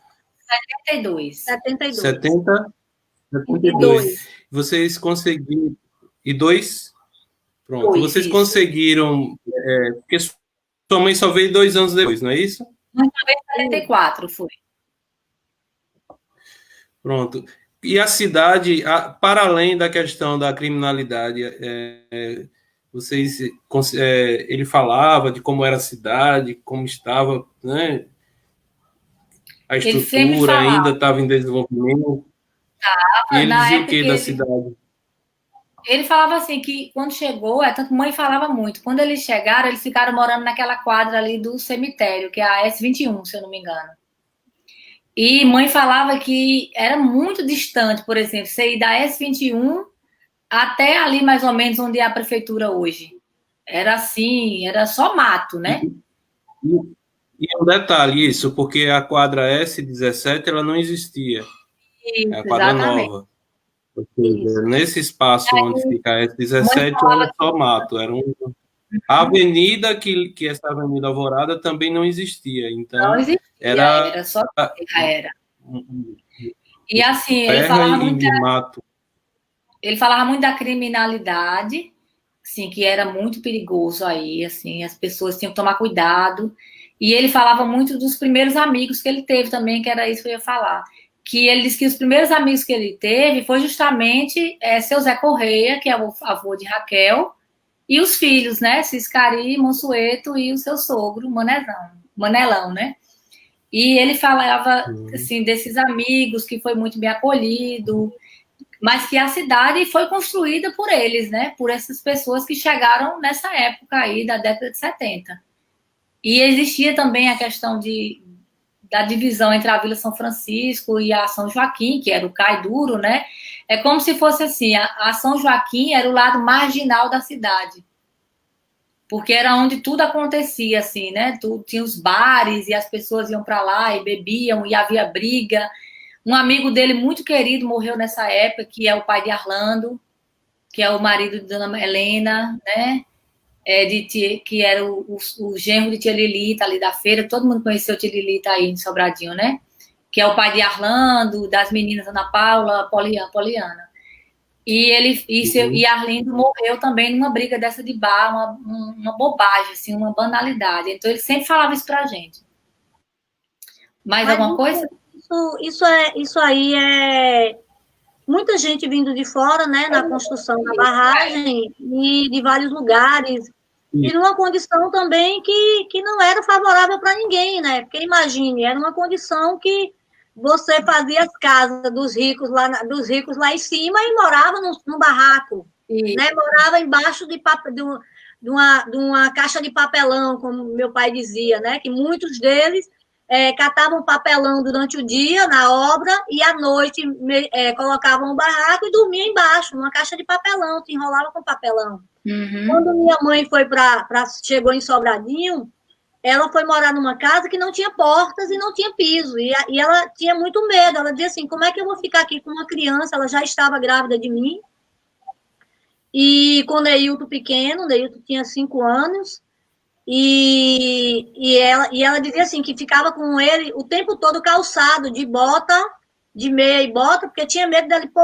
D: 72.
A: 72. Vocês conseguiram... E dois? Pronto. Vocês conseguiram... porque sua mãe só veio 2 anos depois, não é isso?
D: Muito bem, 74 foi.
A: Pronto. E a cidade, para além da questão da criminalidade, ele falava de como era a cidade, como estava, né? A estrutura ainda estava em desenvolvimento. E ele dizia o que da cidade?
D: Ele falava assim que quando chegou, tanto mãe falava muito, quando eles chegaram, eles ficaram morando naquela quadra ali do cemitério, que é a S21, se eu não me engano. E mãe falava que era muito distante, por exemplo, você ir da S21 até ali mais ou menos onde é a prefeitura hoje. Era assim, era só mato, né?
A: E um detalhe, isso, porque a quadra S17 ela não existia.
D: Isso,
A: é a quadra nova. Seja, nesse espaço onde fica a S17 era só mato. Era a avenida que essa Avenida Alvorada também não existia. Então,
D: não existia, era só terra, era. E assim, ele falava muito mato. Ele falava muito da criminalidade, assim, que era muito perigoso aí, assim, as pessoas tinham que tomar cuidado. E ele falava muito dos primeiros amigos que ele teve também, que era isso que eu ia falar. Que ele disse que os primeiros amigos que ele teve foi justamente seu Zé Correia, que é o avô de Raquel, e os filhos, né? Ciscari, Monsueto e o seu sogro, Manelão, né? E ele falava, assim, desses amigos, que foi muito bem acolhido, mas que a cidade foi construída por eles, né? Por essas pessoas que chegaram nessa época aí, da década de 70. E existia também a questão da divisão entre a Vila São Francisco e a São Joaquim, que era o Cai Duro, né? É como se fosse assim, a São Joaquim era o lado marginal da cidade, porque era onde tudo acontecia, assim, né? Tinha os bares e as pessoas iam para lá e bebiam e havia briga. Um amigo dele muito querido morreu nessa época, que é o pai de Arlando, que é o marido de Dona Helena, né? Que era o genro de Tia Lilita ali da feira. Todo mundo conheceu Tia Lilita aí em Sobradinho, né? Que é o pai de Arlando, das meninas Ana Paula, Poliana. E Arlindo morreu também numa briga dessa de bar, uma bobagem, assim, uma banalidade. Então ele sempre falava isso pra gente. Mais alguma coisa?
B: Isso aí é muita gente vindo de fora, né, na construção da barragem e de vários lugares, e numa condição também que não era favorável para ninguém, né? Porque imagine, era uma condição que você fazia as casas dos ricos lá em cima e morava num barraco, né? Morava embaixo de uma caixa de papelão, como meu pai dizia, né? Que muitos deles catavam papelão durante o dia na obra e à noite colocavam o barraco e dormiam embaixo, numa caixa de papelão, se enrolava com papelão. Uhum. Quando minha mãe chegou em Sobradinho, ela foi morar numa casa que não tinha portas e não tinha piso, e ela tinha muito medo. Ela dizia assim, como é que eu vou ficar aqui com uma criança? Ela já estava grávida de mim, e com o Neilton pequeno, o Neilton tinha 5 anos, e ela dizia assim, que ficava com ele o tempo todo calçado de bota, de meia e bota, porque tinha medo dele pôr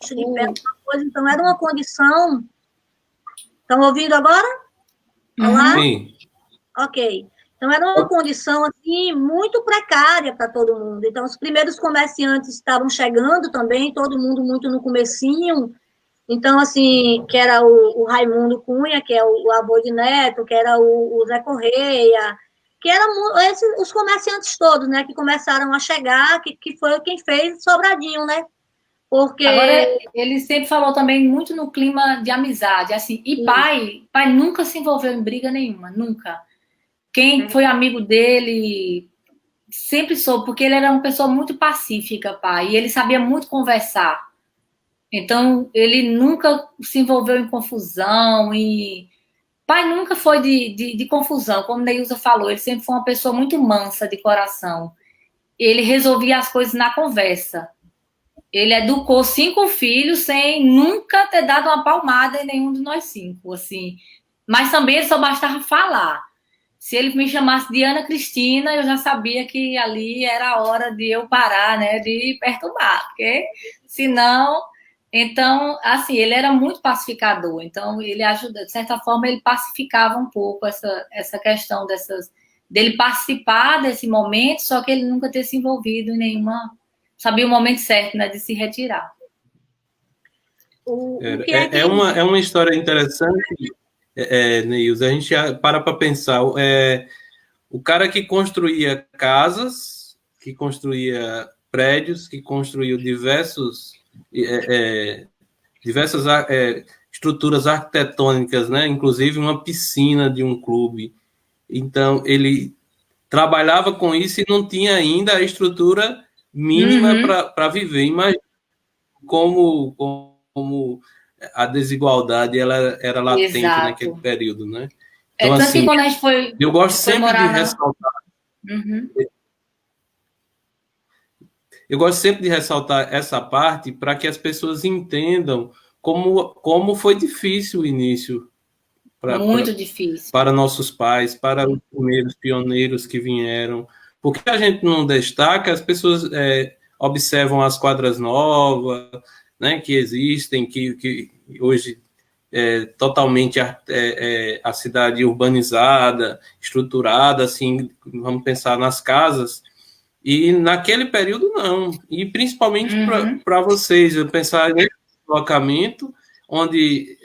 B: de pé, alguma coisa. Então era uma condição. Estão ouvindo agora? Olá?
A: Sim.
B: Ok. Então era uma condição assim muito precária para todo mundo. Então os primeiros comerciantes estavam chegando também, todo mundo muito no comecinho. Então, assim, que era o Raimundo Cunha, que é o avô de Neto, que era o Zé Correia, que eram os comerciantes todos, né, que começaram a chegar, que foi quem fez Sobradinho, né? Porque...
D: Agora, ele sempre falou também muito no clima de amizade, assim, e pai nunca se envolveu em briga nenhuma, nunca. Quem foi amigo dele sempre soube, porque ele era uma pessoa muito pacífica, pai, e ele sabia muito conversar. Então, ele nunca se envolveu em confusão e... Pai nunca foi de confusão, como Neilza falou, ele sempre foi uma pessoa muito mansa de coração. Ele resolvia as coisas na conversa. ele educou 5 filhos sem nunca ter dado uma palmada em nenhum de nós 5, assim. Mas também ele só bastava falar. Se ele me chamasse de Ana Cristina, eu já sabia que ali era a hora de eu parar, né, de perturbar, porque senão... Então, assim, ele era muito pacificador, então ele ajuda, de certa forma, ele pacificava um pouco essa questão dele participar desse momento, só que ele nunca ter se envolvido em nenhuma... Sabia o momento certo, né, de se retirar.
A: É uma história interessante, Neilza, a gente para pensar, o cara que construía casas, que construía prédios, que construiu diversas estruturas arquitetônicas, né? Inclusive uma piscina de um clube. Então, ele trabalhava com isso e não tinha ainda a estrutura mínima para viver. Imagina como a desigualdade ela era latente naquele período, né? Então, assim,
D: quando a gente
A: eu gosto sempre de ressaltar. Eu gosto sempre de ressaltar essa parte para que as pessoas entendam como foi difícil o início
D: muito difícil
A: para nossos pais, para os primeiros pioneiros que vieram. Porque a gente não destaca, as pessoas observam as quadras novas, né, que existem, que hoje totalmente a cidade urbanizada, estruturada, assim, vamos pensar nas casas. E naquele período, não. E principalmente para vocês, eu pensar nesse deslocamento, onde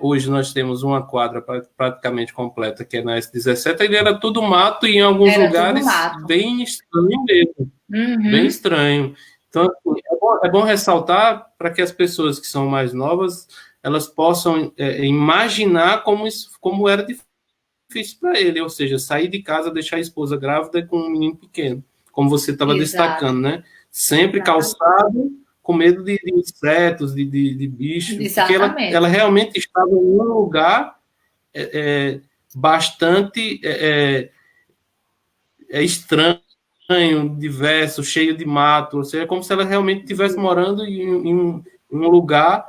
A: hoje nós temos uma quadra praticamente completa, que é na S17, ele era tudo mato e em alguns lugares bem estranho mesmo. Bem estranho. Então, assim, é bom ressaltar para que as pessoas que são mais novas, elas possam imaginar como era difícil para ele, ou seja, sair de casa, deixar a esposa grávida com um menino pequeno, como você estava destacando, né? Sempre calçado, com medo de insetos, de bichos,
D: exatamente.
A: Porque ela realmente estava em um lugar bastante estranho, diverso, cheio de mato, ou seja, como se ela realmente estivesse morando em um lugar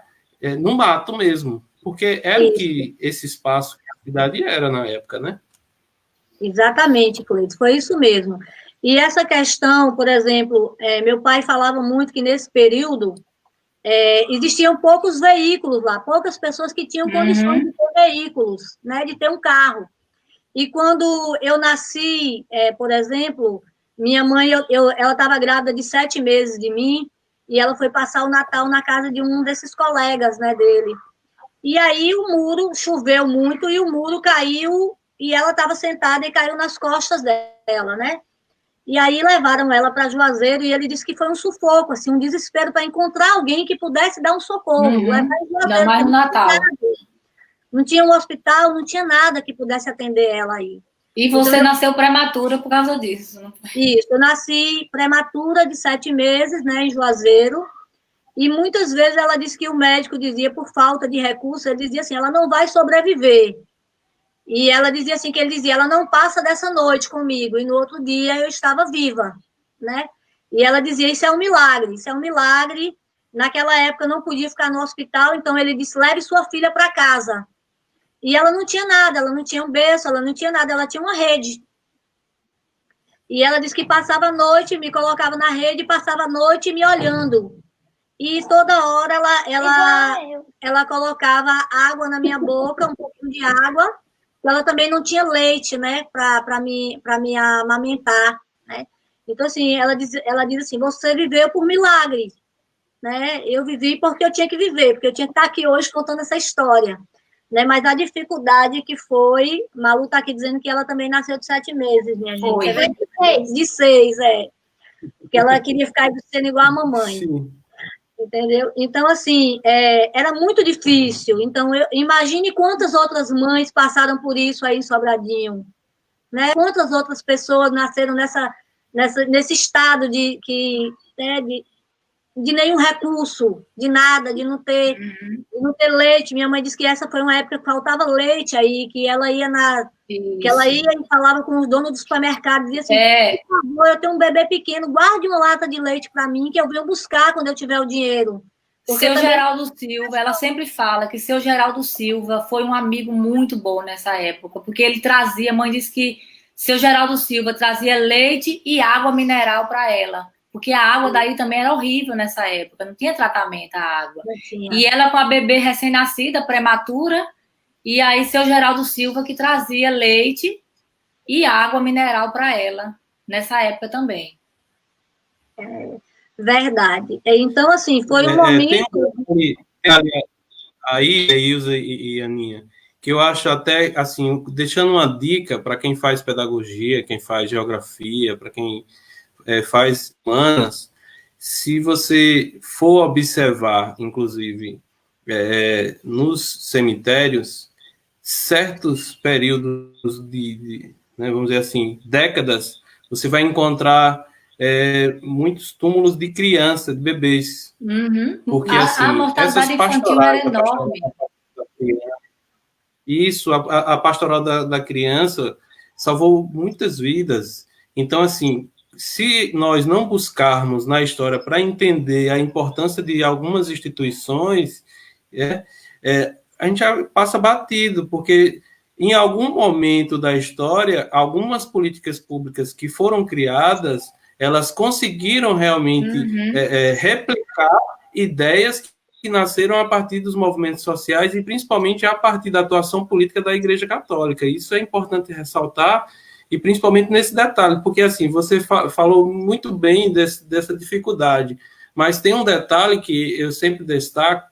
A: no mato mesmo, porque era o que esse espaço, a cidade era na época, né?
B: Exatamente, Cleiton, foi isso mesmo. E essa questão, por exemplo, meu pai falava muito que nesse período existiam poucos veículos lá, poucas pessoas que tinham condições de ter veículos, né, de ter um carro. E quando eu nasci, por exemplo, minha mãe, ela estava grávida de 7 meses de mim, e ela foi passar o Natal na casa de um desses colegas, né, dele. E aí o muro, choveu muito, e o muro caiu, e ela estava sentada e caiu nas costas dela, né? E aí levaram ela para Juazeiro, e ele disse que foi um sufoco, assim, um desespero para encontrar alguém que pudesse dar um socorro. Levar em Juazeiro,
D: ainda mais no Natal.
B: Não tinha um hospital, não tinha nada que pudesse atender ela aí.
D: E você então, nasceu prematura por causa disso, não foi?
B: Isso, eu nasci prematura de 7 meses, né, em Juazeiro, e muitas vezes ela disse que o médico dizia, por falta de recursos, ele dizia assim, ela não vai sobreviver. E ela dizia assim, que ele dizia, ela não passa dessa noite comigo, e no outro dia eu estava viva, né? E ela dizia, isso é um milagre, naquela época eu não podia ficar no hospital, então ele disse, leve sua filha para casa. E ela não tinha nada, ela não tinha um berço, ela não tinha nada, ela tinha uma rede. E ela disse que passava a noite, me colocava na rede, passava a noite me olhando. E toda hora ela colocava água na minha boca, um pouquinho de água. Ela também não tinha leite, né, para me amamentar, né? Então, assim, ela diz assim, você viveu por milagre, né? Eu vivi porque eu tinha que viver, porque eu tinha que estar aqui hoje contando essa história. Né, mas a dificuldade que foi, Malu está aqui dizendo que ela também nasceu de 7 meses, minha gente.
D: Foi.
B: De 6, porque ela queria ficar sendo igual a mamãe.
A: Sim.
B: Entendeu? Então, assim, era muito difícil. Então, imagine quantas outras mães passaram por isso aí em Sobradinho. Né? Quantas outras pessoas nasceram nesse estado de de nenhum recurso, de nada, de não ter leite. Minha mãe disse que essa foi uma época que faltava leite aí, que ela ia que ela ia e falava com os donos do supermercado, dizia assim, por favor, eu tenho um bebê pequeno, guarde uma lata de leite para mim, que eu venho buscar quando eu tiver o dinheiro.
D: Porque seu também... Geraldo Silva, ela sempre fala que seu Geraldo Silva foi um amigo muito bom nessa época, porque ele trazia, a mãe disse que seu Geraldo Silva trazia leite e água mineral para ela, porque a água daí também era horrível nessa época, não tinha tratamento a água. E ela com a bebê recém-nascida, prematura, e aí seu Geraldo Silva que trazia leite e água mineral para ela, nessa época também.
B: Verdade. Então, assim, foi um momento...
A: Aí, Ilza e Aninha, que eu acho até, assim, deixando uma dica para quem faz pedagogia, quem faz geografia, para quem faz humanas, se você for observar, inclusive, nos cemitérios, certos períodos né, vamos dizer assim, décadas, você vai encontrar muitos túmulos de criança, de bebês. Porque, assim,
D: a mortalidade infantil era enorme.
A: Isso, a pastoral da criança salvou muitas vidas. Então, assim, se nós não buscarmos na história para entender a importância de algumas instituições, a gente já passa batido, porque em algum momento da história, algumas políticas públicas que foram criadas, elas conseguiram realmente replicar ideias que nasceram a partir dos movimentos sociais e principalmente a partir da atuação política da Igreja Católica. Isso é importante ressaltar, e principalmente nesse detalhe, porque assim, você falou muito bem dessa dificuldade, mas tem um detalhe que eu sempre destaco,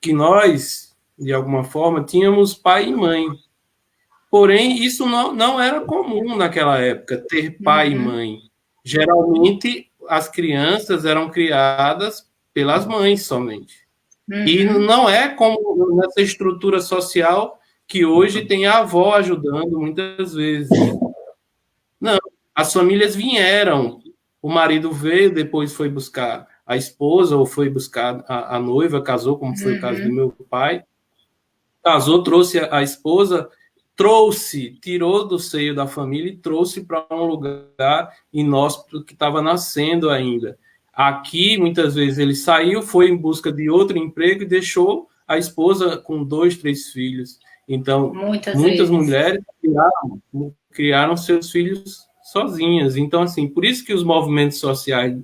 A: que nós, de alguma forma, tínhamos pai e mãe. Porém, isso não era comum naquela época, ter pai e mãe. Geralmente, as crianças eram criadas pelas mães somente. E não é como nessa estrutura social que hoje tem a avó ajudando muitas vezes. Não, as famílias vieram, o marido veio, depois foi buscar a esposa ou foi buscar a noiva, casou, como foi o caso do meu pai, casou, trouxe a esposa, tirou do seio da família e trouxe para um lugar inóspito que estava nascendo ainda. Aqui, muitas vezes, ele saiu, foi em busca de outro emprego e deixou a esposa com 2, 3 filhos. Então, muitas mulheres criaram seus filhos sozinhas. Então, assim, por isso que os movimentos sociais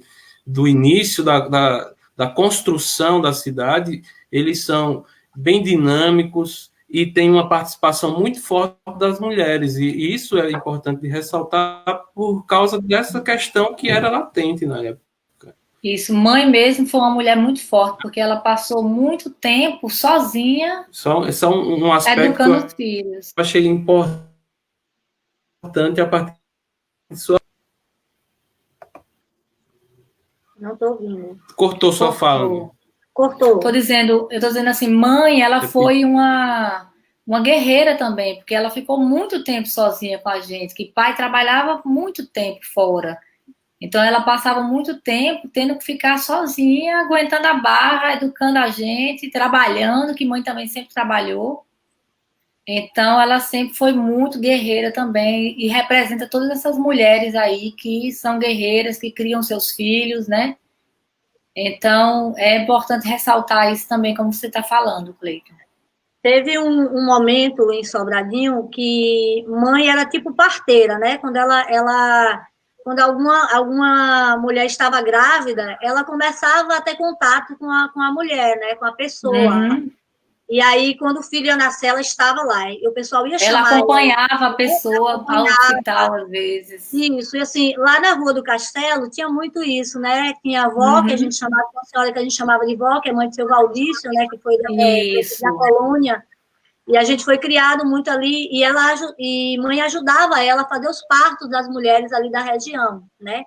A: do início da construção da cidade, eles são bem dinâmicos e têm uma participação muito forte das mulheres. E isso é importante de ressaltar por causa dessa questão que era latente na época.
D: Isso, mãe mesmo foi uma mulher muito forte, porque ela passou muito tempo sozinha,
A: um aspecto
D: educando os filhos.
A: Eu achei importante a partir de sua...
B: Não estou ouvindo.
A: Cortou sua fala.
B: Cortou.
D: Eu estou dizendo assim, mãe, ela foi uma guerreira também, porque ela ficou muito tempo sozinha com a gente, que pai trabalhava muito tempo fora. Então, ela passava muito tempo tendo que ficar sozinha, aguentando a barra, educando a gente, trabalhando, que mãe também sempre trabalhou. Então, ela sempre foi muito guerreira também e representa todas essas mulheres aí que são guerreiras, que criam seus filhos, né? Então, é importante ressaltar isso também, como você está falando, Cleiton.
B: Teve um momento em Sobradinho que mãe era tipo parteira, né? Quando quando alguma mulher estava grávida, ela começava a ter contato com a mulher, né? Com a pessoa. E aí, quando o filho ia nascer, ela estava lá. E o pessoal ia chamar.
D: Ela acompanhava a pessoa ao hospital, às vezes.
B: Isso, e assim, lá na Rua do Castelo, tinha muito isso, né? Tinha a avó, que a gente chamava, uma senhora que a gente chamava de vó, que é mãe do seu Valdício, né? Que foi da colônia. E a gente foi criado muito ali, e mãe ajudava ela a fazer os partos das mulheres ali da região, né?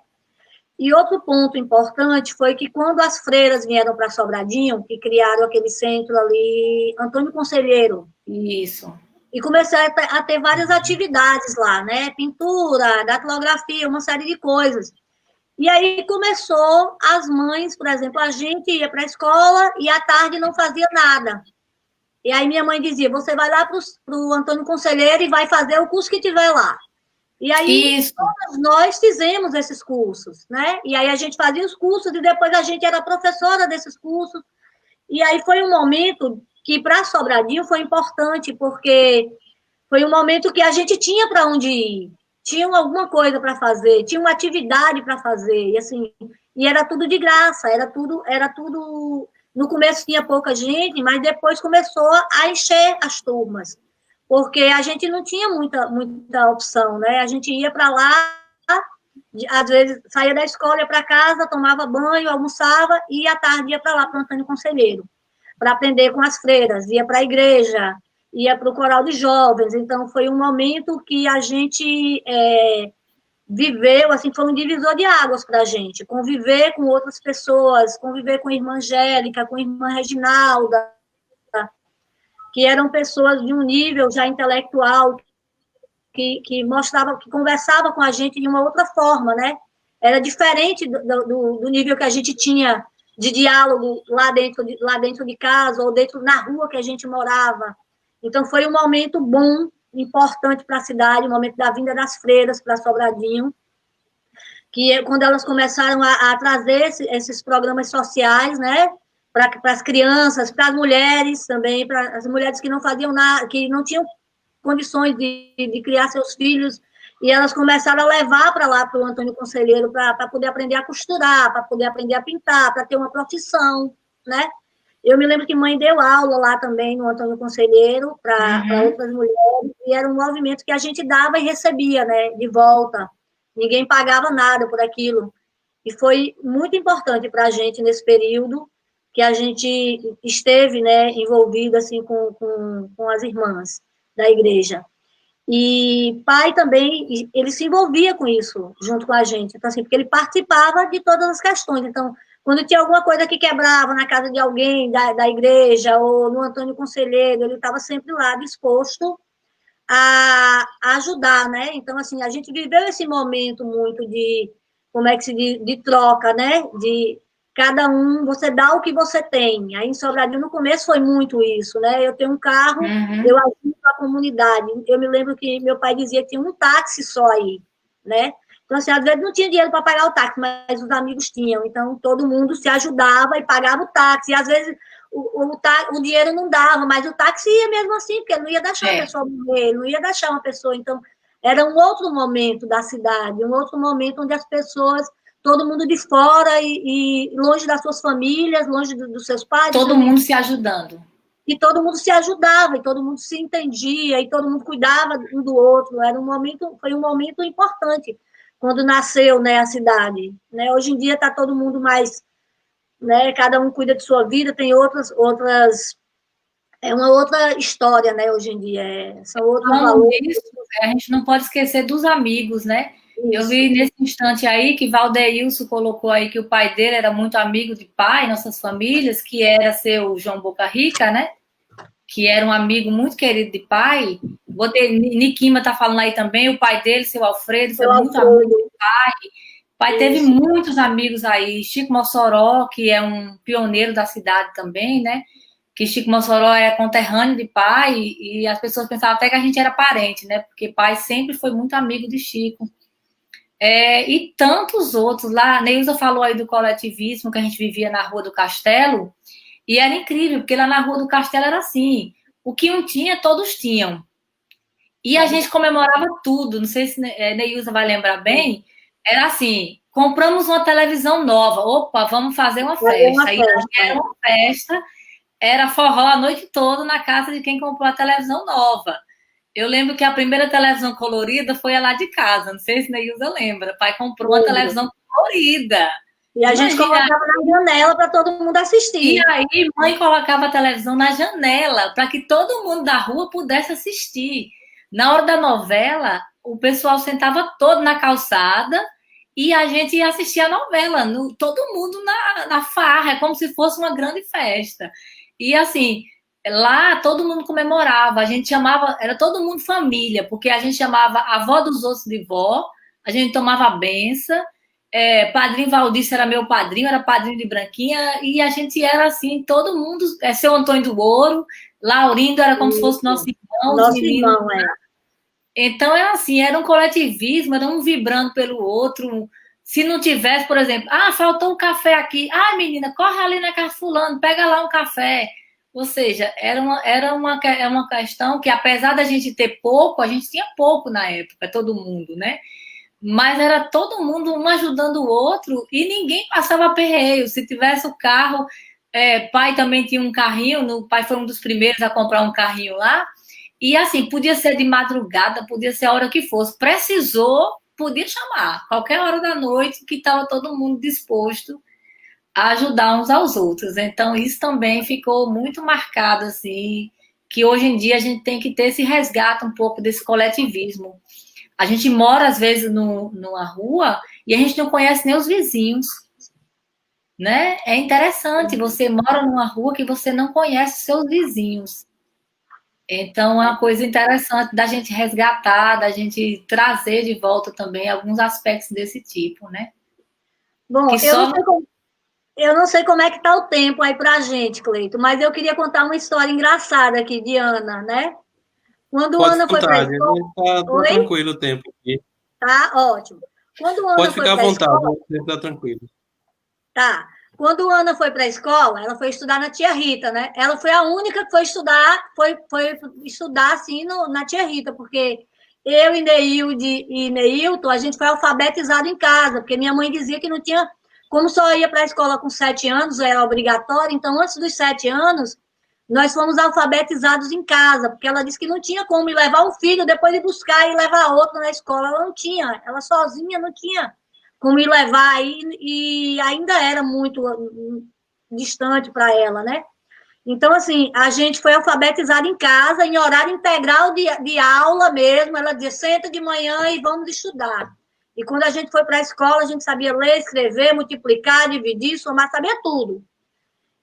B: E outro ponto importante foi que quando as freiras vieram para Sobradinho, que criaram aquele centro ali, Antônio Conselheiro.
D: Isso.
B: E comecei a ter várias atividades lá, né? Pintura, datilografia, uma série de coisas. E aí começou as mães, por exemplo, a gente ia para a escola e à tarde não fazia nada. E aí minha mãe dizia, você vai lá para o Antônio Conselheiro e vai fazer o curso que tiver lá. E aí
D: Isso.
B: todos nós fizemos esses cursos, né? E aí a gente fazia os cursos e depois a gente era professora desses cursos. E aí foi um momento que para Sobradinho foi importante, porque foi um momento que a gente tinha para onde ir, tinha alguma coisa para fazer, tinha uma atividade para fazer, e assim, e era tudo de graça, era tudo. No começo tinha pouca gente, mas depois começou a encher as turmas, porque a gente não tinha muita opção, né? A gente ia para lá, às vezes saía da escola, ia para casa, tomava banho, almoçava, e à tarde ia para lá, para o Antônio Conselheiro, para aprender com as freiras, ia para a igreja, ia para o coral de jovens. Então, foi um momento que a gente viveu, assim, foi um divisor de águas para a gente, conviver com outras pessoas, conviver com a irmã Angélica, com a irmã Reginalda, que eram pessoas de um nível já intelectual, que mostrava, que conversava com a gente de uma outra forma, né? Era diferente do nível que a gente tinha de diálogo lá dentro de casa ou dentro na rua que a gente morava. Então foi um momento bom, importante para a cidade, o momento da vinda das freiras para Sobradinho, que quando elas começaram a trazer esses programas sociais, né, para as crianças, para as mulheres também, para as mulheres que não faziam nada, que não tinham condições de criar seus filhos, e elas começaram a levar para lá, para o Antônio Conselheiro, para poder aprender a costurar, para poder aprender a pintar, para ter uma profissão, né? Eu me lembro que mãe deu aula lá também no Antônio Conselheiro para outras mulheres, e era um movimento que a gente dava e recebia, né, de volta. Ninguém pagava nada por aquilo. E foi muito importante para a gente nesse período que a gente esteve, né, envolvido assim com as irmãs da igreja. E pai também, ele se envolvia com isso, junto com a gente. Então, assim, porque ele participava de todas as questões. Então, quando tinha alguma coisa que quebrava na casa de alguém da igreja ou no Antônio Conselheiro, ele estava sempre lá disposto a ajudar, né? Então, assim, a gente viveu esse momento muito de, como é que se diz, de troca, né? De cada um, você dá o que você tem. Aí em Sobradinho, no começo, foi muito isso, né? Eu tenho um carro, eu ajudo a comunidade. Eu me lembro que meu pai dizia que tinha um táxi só aí, né? Então, assim, às vezes não tinha dinheiro para pagar o táxi, mas os amigos tinham. Então, todo mundo se ajudava e pagava o táxi. E, às vezes, o dinheiro não dava, mas o táxi ia mesmo assim, porque não ia deixar uma pessoa morrer, não ia deixar uma pessoa. Então, era um outro momento da cidade, um outro momento onde as pessoas, todo mundo de fora e longe das suas famílias, longe dos seus pais.
D: Todo mundo se ajudando.
B: E todo mundo se ajudava, e todo mundo se entendia, e todo mundo cuidava um do outro. Foi um momento importante quando nasceu, né, a cidade. Né? Hoje em dia está todo mundo mais, né, cada um cuida de sua vida, tem outras é uma outra história, né, hoje em dia, são outros valores.
D: Disso, a gente não pode esquecer dos amigos, né? Isso. Eu vi nesse instante aí que Valdeilson colocou aí que o pai dele era muito amigo de pai, nossas famílias, que era seu João Boca Rica, né? Que era um amigo muito querido de pai. Niquima tá falando aí também, o pai dele, seu Alfredo, foi muito amigo do pai. O pai teve muitos amigos aí. Chico Mossoró, que é um pioneiro da cidade também, né? Que Chico Mossoró é conterrâneo de pai e as pessoas pensavam até que a gente era parente, né? Porque pai sempre foi muito amigo de Chico. E tantos outros lá. Neuza falou aí do coletivismo que a gente vivia na Rua do Castelo e era incrível, porque lá na Rua do Castelo era assim, o que um tinha, todos tinham. E a gente comemorava tudo, não sei se Neuza vai lembrar bem, era assim, compramos uma televisão nova, opa, vamos fazer uma festa. Aí era uma festa, era forró a noite toda na casa de quem comprou a televisão nova. Eu lembro que a primeira televisão colorida foi a lá de casa, não sei se Neuza lembra, o pai comprou uma televisão colorida.
B: E a gente colocava na janela para todo mundo assistir.
D: E aí, mãe colocava a televisão na janela para que todo mundo da rua pudesse assistir. Na hora da novela, o pessoal sentava todo na calçada e a gente ia assistir a novela. Todo mundo na farra, como se fosse uma grande festa. E assim, lá todo mundo comemorava. A gente chamava, era todo mundo família, porque a gente chamava a avó dos outros de vó, a gente tomava a benção. Padrinho Valdice era meu padrinho, era padrinho de Branquinha, e a gente era assim, todo mundo, seu Antônio do Ouro, Laurindo era como se fosse nosso irmão, os
B: Nosso
D: meninos.
B: irmão, é.
D: Então, é assim, era um coletivismo, era um vibrando pelo outro. Se não tivesse, por exemplo, faltou um café aqui. Menina, corre ali na casa fulano, pega lá um café. Ou seja, era uma questão que, apesar da gente ter pouco, a gente tinha pouco na época, todo mundo, né? Mas era todo mundo um ajudando o outro e ninguém passava perreio. Se tivesse o carro, pai também tinha um carrinho, o pai foi um dos primeiros a comprar um carrinho lá. E assim, podia ser de madrugada, podia ser a hora que fosse. Precisou, podia chamar, qualquer hora da noite, que estava todo mundo disposto a ajudar uns aos outros. Então, isso também ficou muito marcado, assim, que hoje em dia a gente tem que ter esse resgate um pouco desse coletivismo. A gente mora, às vezes, numa rua e a gente não conhece nem os vizinhos, né? É interessante, você mora numa rua que você não conhece seus vizinhos. Então, é uma coisa interessante da gente resgatar, da gente trazer de volta também alguns aspectos desse tipo, né?
B: Bom,
D: Que só...
B: eu não sei como é que tá o tempo aí pra gente, Cleito, mas eu queria contar uma história engraçada aqui de Ana, né? Quando
A: Pode
B: Ana foi para a
A: contar,
B: escola...
A: tá
B: Oi?
A: tranquilo o tempo aqui.
B: Tá, ótimo. Quando Ana
A: Pode
B: foi
A: ficar à
B: para a
A: vontade,
B: escola...
A: o tempo tá tranquilo.
B: Tá. Quando Ana foi para a escola, ela foi estudar na tia Rita, né? Ela foi a única que foi estudar assim na tia Rita, porque eu e Neilde e Neilton, a gente foi alfabetizado em casa, porque minha mãe dizia que não tinha, como só ia para a escola com 7 anos, era obrigatório, então antes dos 7 anos, nós fomos alfabetizados em casa, porque ela disse que não tinha como levar um filho, depois de buscar e levar outro na escola, ela não tinha, ela sozinha não tinha como ir levar, e ainda era muito distante para ela, né? Então, assim, a gente foi alfabetizada em casa, em horário integral de aula mesmo. Ela dizia, senta de manhã e vamos estudar. E quando a gente foi para a escola, a gente sabia ler, escrever, multiplicar, dividir, somar, sabia tudo.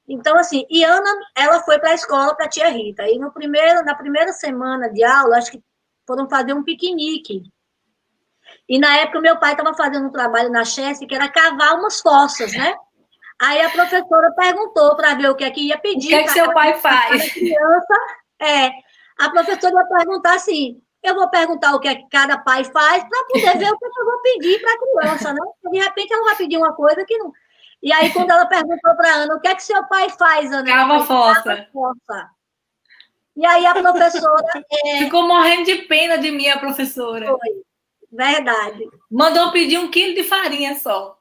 B: Então, assim, e Ana, ela foi para a escola para a tia Rita. E na primeira semana de aula, acho que foram fazer um piquenique. E na época, meu pai estava fazendo um trabalho na Chesse, que era cavar umas fossas, né? Aí a professora perguntou para ver o que é que ia pedir.
D: O que é que seu pai faz?
B: Criança, a professora ia perguntar assim, eu vou perguntar o que é que cada pai faz para poder ver o que eu vou pedir para a criança, né? De repente ela vai pedir uma coisa que não... E aí, quando ela perguntou para a Ana, o que é que seu pai faz, Ana?
D: Cava fossa.
B: E aí a professora...
D: Ficou morrendo de pena de mim, a professora.
B: Foi, verdade.
D: Mandou pedir 1 quilo de farinha só.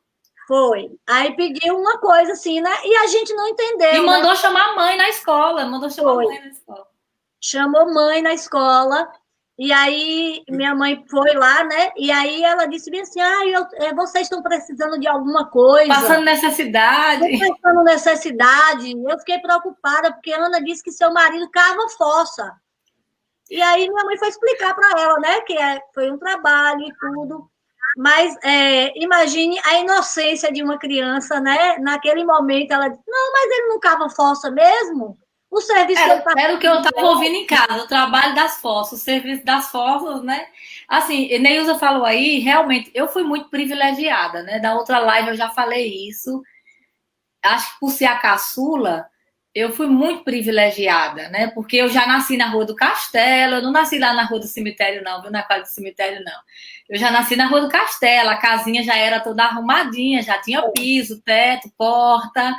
B: Foi. Aí pediu uma coisa assim, né? E a gente não entendeu.
D: E mandou chamar a mãe na escola.
B: Chamou mãe na escola. E aí minha mãe foi lá, né? E aí ela disse bem assim: vocês estão precisando de alguma coisa.
D: Passando necessidade.
B: Passando necessidade. Eu fiquei preocupada, porque a Ana disse que seu marido cava fossa. E aí minha mãe foi explicar para ela, né? Que foi um trabalho e tudo. Mas imagine a inocência de uma criança, né? Naquele momento, ela disse, não, mas ele não cava fossa mesmo? O serviço
D: era o que eu estava ouvindo em casa, o trabalho das fossas, o serviço das fossas, né? Assim, Neuza falou aí, realmente, eu fui muito privilegiada, né? Da outra live eu já falei isso. Acho que por ser a caçula, eu fui muito privilegiada, né? Porque eu já nasci na Rua do Castelo, eu não nasci lá na Rua do Cemitério, não, viu? Na quadra do cemitério, não. Eu já nasci na Rua do Castelo, a casinha já era toda arrumadinha, já tinha piso, teto, porta,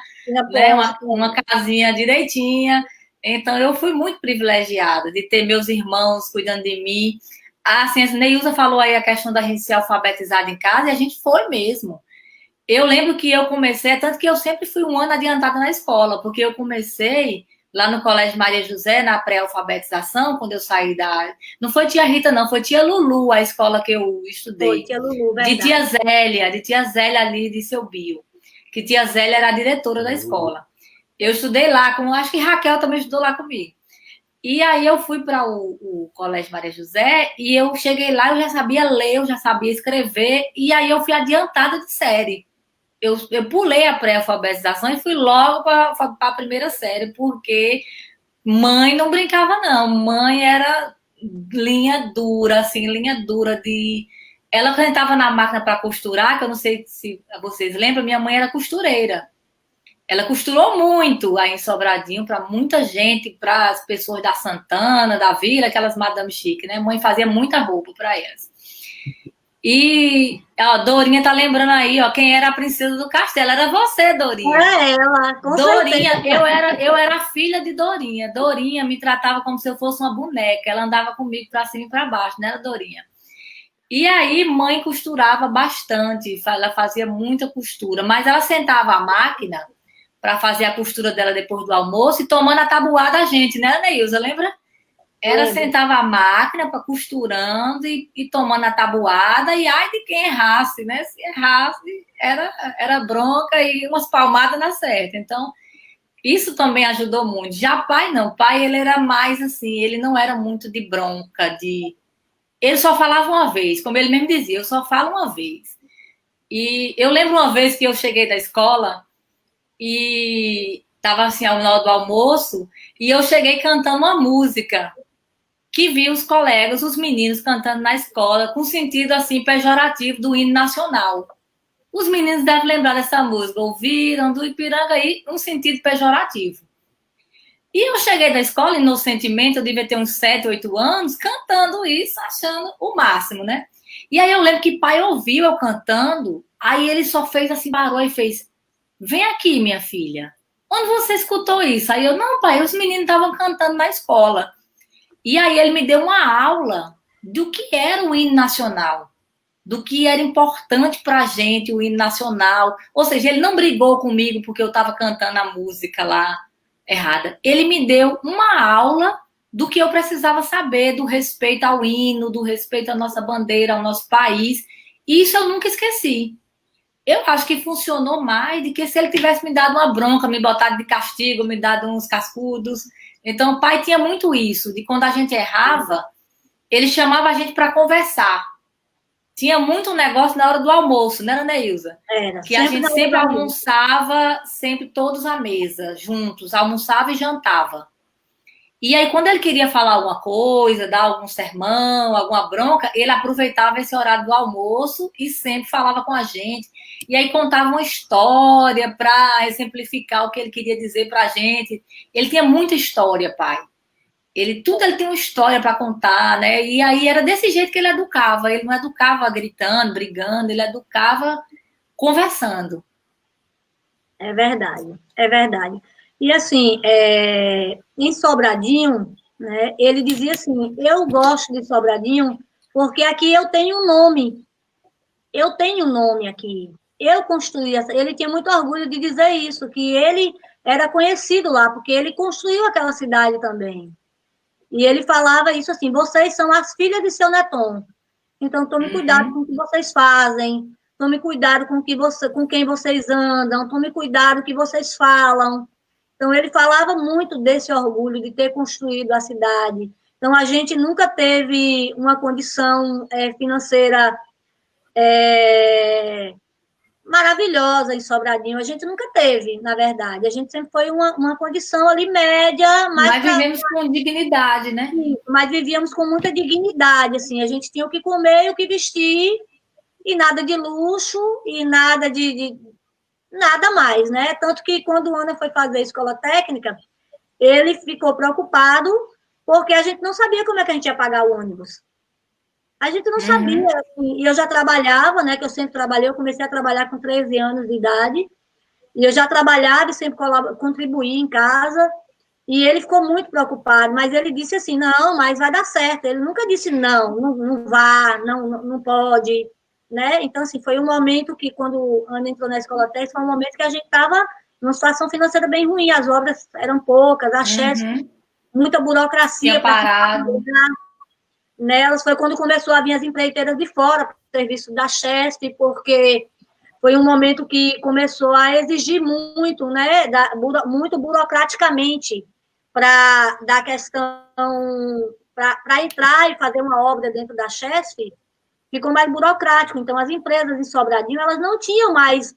D: né? Uma casinha direitinha. Então, eu fui muito privilegiada de ter meus irmãos cuidando de mim. Assim, a Neuza falou aí a questão da gente ser alfabetizada em casa, e a gente foi mesmo. Eu lembro que eu comecei, tanto que eu sempre fui um ano adiantada na escola, porque eu comecei lá no Colégio Maria José, na pré-alfabetização, quando eu saí da... Não foi tia Rita, não, foi tia Lulu, a escola que eu estudei.
B: Foi tia Lulu, verdade.
D: De tia Zélia ali de Seu Bio, que tia Zélia era a diretora da escola. Eu estudei lá, acho que Raquel também estudou lá comigo. E aí eu fui para o Colégio Maria José e eu cheguei lá, eu já sabia ler, eu já sabia escrever, e aí eu fui adiantada de série. Eu pulei a pré-alfabetização e fui logo para a primeira série, porque mãe não brincava, não. Mãe era linha dura, assim, linha dura de ela quando estava na máquina para costurar, que eu não sei se vocês lembram, minha mãe era costureira. Ela costurou muito aí em Sobradinho para muita gente, para as pessoas da Santana, da Vila, aquelas madame chique, né? Mãe fazia muita roupa para elas. E a Dorinha tá lembrando aí, ó, quem era a princesa do castelo. Era você, Dorinha.
B: É ela, com
D: Dorinha,
B: certeza.
D: eu era filha de Dorinha. Dorinha me tratava como se eu fosse uma boneca. Ela andava comigo para cima e para baixo, né, Dorinha? E aí, mãe costurava bastante, ela fazia muita costura, mas ela sentava a máquina para fazer a costura dela depois do almoço e tomando a tabuada a gente, né, Neilza? Lembra? Ela sentava a máquina para costurando e tomando a tabuada, e ai de quem errasse, né? Se errasse, era bronca e umas palmadas na certa. Então, isso também ajudou muito. Já pai, não. Pai, ele era mais assim, ele não era muito de bronca, de... Ele só falava uma vez, como ele mesmo dizia, eu só falo uma vez. E eu lembro uma vez que eu cheguei da escola e estava assim, ao final do almoço, e eu cheguei cantando uma música que vi os colegas, os meninos cantando na escola, com sentido assim pejorativo do hino nacional. Os meninos devem lembrar dessa música, ouviram do Ipiranga aí, um sentido pejorativo. E eu cheguei da escola, inocentemente, eu devia ter uns 7, 8 anos, cantando isso, achando o máximo, né? E aí eu lembro que pai ouviu eu cantando, aí ele só fez assim, parou e fez, vem aqui, minha filha, onde você escutou isso? Aí eu, não, pai, os meninos estavam cantando na escola. E aí ele me deu uma aula do que era o hino nacional, do que era importante para a gente o hino nacional. Ou seja, ele não brigou comigo porque eu estava cantando a música lá errada. Ele me deu uma aula do que eu precisava saber, do respeito ao hino, do respeito à nossa bandeira, ao nosso país. E isso eu nunca esqueci. Eu acho que funcionou mais do que se ele tivesse me dado uma bronca, me botado de castigo, me dado uns cascudos. Então, o pai tinha muito isso, de quando a gente errava, ele chamava a gente para conversar. Tinha muito negócio na hora do almoço, né, Neilza?
B: Era.
D: Que a gente sempre almoçava, sempre todos à mesa, juntos, almoçava e jantava. E aí, quando ele queria falar alguma coisa, dar algum sermão, alguma bronca, ele aproveitava esse horário do almoço e sempre falava com a gente. E aí contava uma história para exemplificar o que ele queria dizer para a gente. Ele tinha muita história, pai. Ele tem uma história para contar, né? E aí era desse jeito que ele educava. Ele não educava gritando, brigando, ele educava conversando.
B: É verdade, é verdade. E assim, em Sobradinho, né, ele dizia assim, eu gosto de Sobradinho porque aqui eu tenho um nome. Eu tenho um nome aqui. Eu construí essa. Ele tinha muito orgulho de dizer isso, que ele era conhecido lá, porque ele construiu aquela cidade também. E ele falava isso assim: vocês são as filhas de seu Neton. Então, tome cuidado com o que vocês fazem, tome cuidado com quem vocês andam, tome cuidado com o que vocês falam. Então, ele falava muito desse orgulho de ter construído a cidade. Então, a gente nunca teve uma condição financeira maravilhosa em Sobradinho. A gente nunca teve, na verdade. A gente sempre foi uma condição ali média.
D: Mas vivemos com dignidade, né?
B: Mas vivíamos com muita dignidade, assim. A gente tinha o que comer e o que vestir, e nada de luxo, e nada de nada mais, né? Tanto que quando o Ana foi fazer a escola técnica, ele ficou preocupado porque a gente não sabia como é que a gente ia pagar o ônibus. A gente não sabia, assim, e eu já trabalhava, né, que eu sempre trabalhei, eu comecei a trabalhar com 13 anos de idade, e eu já trabalhava e sempre contribuía em casa, e ele ficou muito preocupado, mas ele disse assim, não, mas vai dar certo. Ele nunca disse não, não vá, não pode, né? Então, assim, foi um momento que, quando a Ana entrou na escola técnica, foi um momento que a gente estava numa situação financeira bem ruim, as obras eram poucas, a chefe, muita burocracia
D: para
B: nelas. Foi quando começou a vir as empreiteiras de fora, para o serviço da Chesf, porque foi um momento que começou a exigir muito, né, muito burocraticamente, para dar questão, para entrar e fazer uma obra dentro da Chesf, ficou mais burocrático. Então, as empresas em Sobradinho, elas não tinham mais,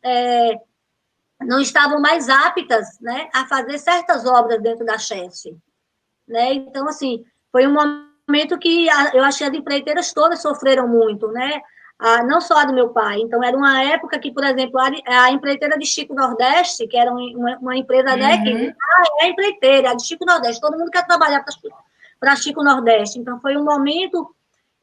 B: não estavam mais aptas, né, a fazer certas obras dentro da Chesf, né? Então, assim, foi um momento que eu achei que as empreiteiras todas sofreram muito, né? não só a do meu pai. Então, era uma época que, por exemplo, a empreiteira de Chico Nordeste, que era uma empresa, né, que é a empreiteira, a de Chico Nordeste, todo mundo quer trabalhar para Chico Nordeste. Então, foi um momento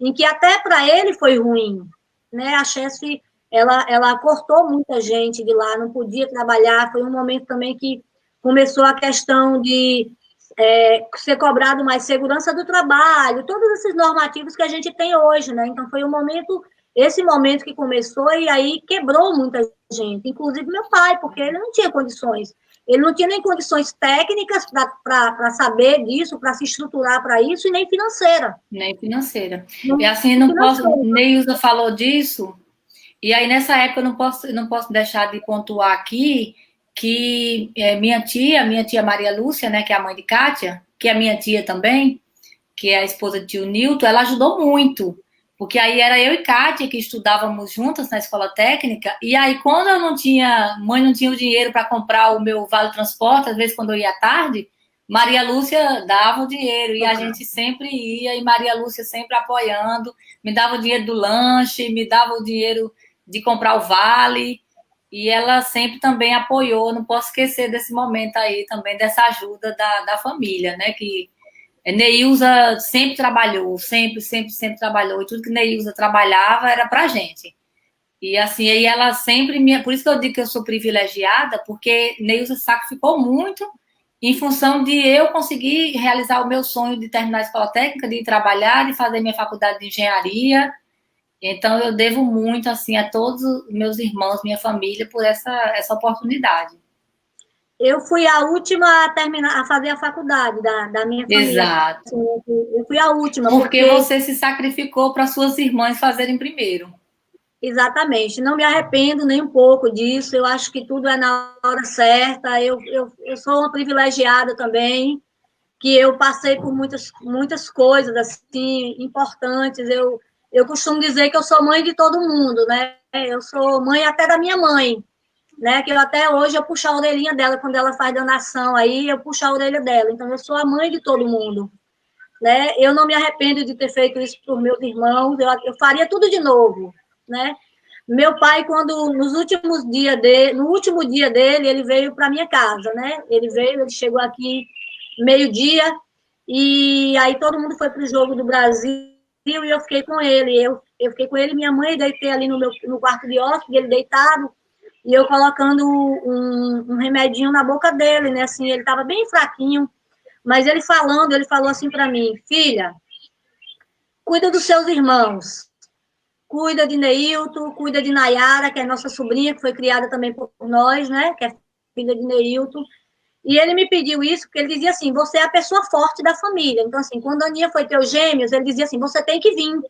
B: em que até para ele foi ruim, né? A chefe, ela cortou muita gente de lá, não podia trabalhar. Foi um momento também que começou a questão de ser cobrado mais segurança do trabalho, todos esses normativos que a gente tem hoje, né? Então, foi esse momento que começou e aí quebrou muita gente, inclusive meu pai, porque ele não tinha condições. Ele não tinha nem condições técnicas para saber disso, para se estruturar para isso, e nem financeira.
D: Nem financeira. E assim, não posso, Neilza falou disso, e aí nessa época eu não posso deixar de pontuar aqui que minha tia Maria Lúcia, né, que é a mãe de Kátia, que é minha tia também, que é a esposa de tio Nilton, ela ajudou muito, porque aí era eu e Kátia que estudávamos juntas na escola técnica, e aí quando eu mãe não tinha o dinheiro para comprar o meu vale transporte, às vezes quando eu ia à tarde, Maria Lúcia dava o dinheiro, e a gente sempre ia, e Maria Lúcia sempre apoiando, me dava o dinheiro do lanche, me dava o dinheiro de comprar o vale, e ela sempre também apoiou, não posso esquecer desse momento aí também, dessa ajuda da família, né, que Neilza sempre trabalhou, sempre trabalhou, e tudo que Neilza trabalhava era pra gente. E assim, aí ela sempre por isso que eu digo que eu sou privilegiada, porque Neilza sacrificou muito em função de eu conseguir realizar o meu sonho de terminar a escola técnica, de ir trabalhar, de fazer minha faculdade de engenharia. Então, eu devo muito, assim, a todos os meus irmãos, minha família, por essa oportunidade.
B: Eu fui a última a fazer a faculdade da minha família.
D: Exato.
B: Eu fui a última.
D: Porque você se sacrificou para suas irmãs fazerem primeiro.
B: Exatamente. Não me arrependo nem um pouco disso. Eu acho que tudo é na hora certa. Eu sou uma privilegiada também, que eu passei por muitas coisas assim importantes. Eu costumo dizer que eu sou mãe de todo mundo, né? Eu sou mãe até da minha mãe, né? Que até hoje eu puxo a orelhinha dela quando ela faz danação, aí eu puxo a orelha dela. Então eu sou a mãe de todo mundo, né? Eu não me arrependo de ter feito isso por meus irmãos. Eu faria tudo de novo, né? Meu pai, no último dia dele, ele veio para minha casa, né? Ele chegou aqui meio-dia, e aí todo mundo foi para o jogo do Brasil, e eu fiquei com ele. Eu fiquei com ele, minha mãe, deitei ali no quarto de hóspede, ele deitado, e eu colocando um remedinho na boca dele, né? Assim, ele estava bem fraquinho, mas ele falou assim para mim: filha, cuida dos seus irmãos, cuida de Neilton, cuida de Nayara, que é nossa sobrinha, que foi criada também por nós, né? Que é filha de Neilton. E ele me pediu isso, porque ele dizia assim: você é a pessoa forte da família. Então, assim, quando a Aninha foi ter os gêmeos, ele dizia assim: você tem que vir.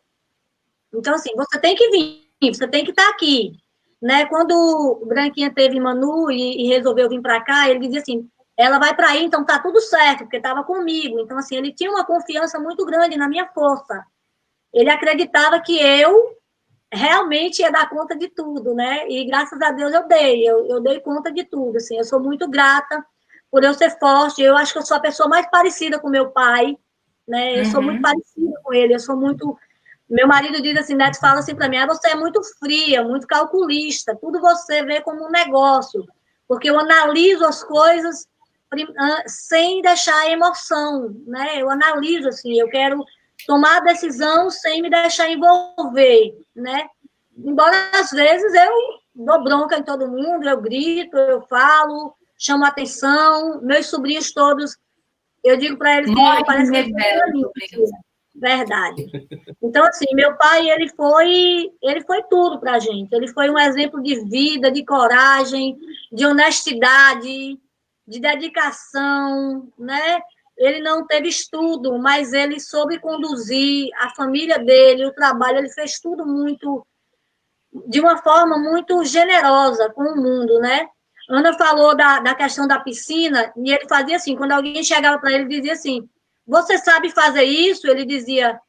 B: Então, assim, você tem que vir, você tem que estar aqui. Né? Quando o Branquinha teve Manu e resolveu vir para cá, ele dizia assim: ela vai para aí, então tá tudo certo, porque estava comigo. Então, assim, ele tinha uma confiança muito grande na minha força. Ele acreditava que eu realmente ia dar conta de tudo, né? E graças a Deus eu dei conta de tudo, assim. Eu sou muito grata por eu ser forte. Eu acho que eu sou a pessoa mais parecida com meu pai, né? Eu sou muito parecida com ele, eu sou muito... Meu marido diz assim, Neto fala assim para mim: você é muito fria, muito calculista, tudo você vê como um negócio, porque eu analiso as coisas sem deixar emoção, né? Eu analiso, assim, eu quero tomar a decisão sem me deixar envolver, né? Embora, às vezes, eu dou bronca em todo mundo, eu grito, eu falo, chamo atenção, meus sobrinhos todos, eu digo para eles que parece que verdade. Então, assim, meu pai, ele foi tudo para a gente. Ele foi um exemplo de vida, de coragem, de honestidade, de dedicação, né? Ele não teve estudo, mas ele soube conduzir a família dele, o trabalho, ele fez tudo de uma forma muito generosa com o mundo, né? Ana falou da questão da piscina, e ele fazia assim, quando alguém chegava para ele, dizia assim: você sabe fazer isso? Ele dizia: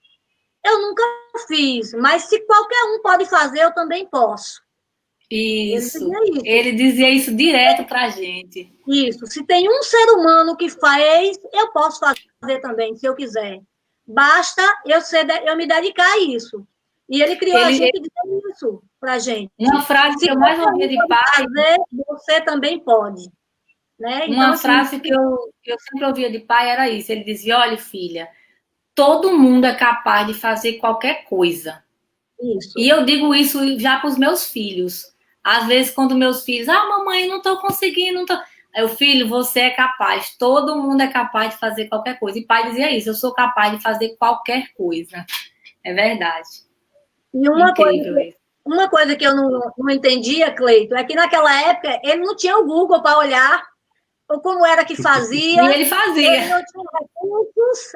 B: eu nunca fiz, mas se qualquer um pode fazer, eu também posso.
D: Isso. Ele dizia isso direto para a gente.
B: Isso. Se tem um ser humano que faz, eu posso fazer também, se eu quiser. Basta eu me dedicar a isso. E ele criou a gente dizendo isso pra gente.
D: Uma frase que eu mais ouvia de pai...
B: fazer, você também pode. Né? Então,
D: uma frase que eu sempre ouvia de pai era isso. Ele dizia, olha, filha, todo mundo é capaz de fazer qualquer coisa.
B: Isso.
D: E eu digo isso já para os meus filhos. Às vezes, quando meus filhos... mamãe, não estou conseguindo, não tô... Aí o filho, você é capaz. Todo mundo é capaz de fazer qualquer coisa. E pai dizia isso, eu sou capaz de fazer qualquer coisa. É verdade.
B: E uma coisa que eu não entendia, Cleito, é que naquela época ele não tinha o Google para olhar ou como era que fazia.
D: E ele fazia.
B: Ele não tinha recursos.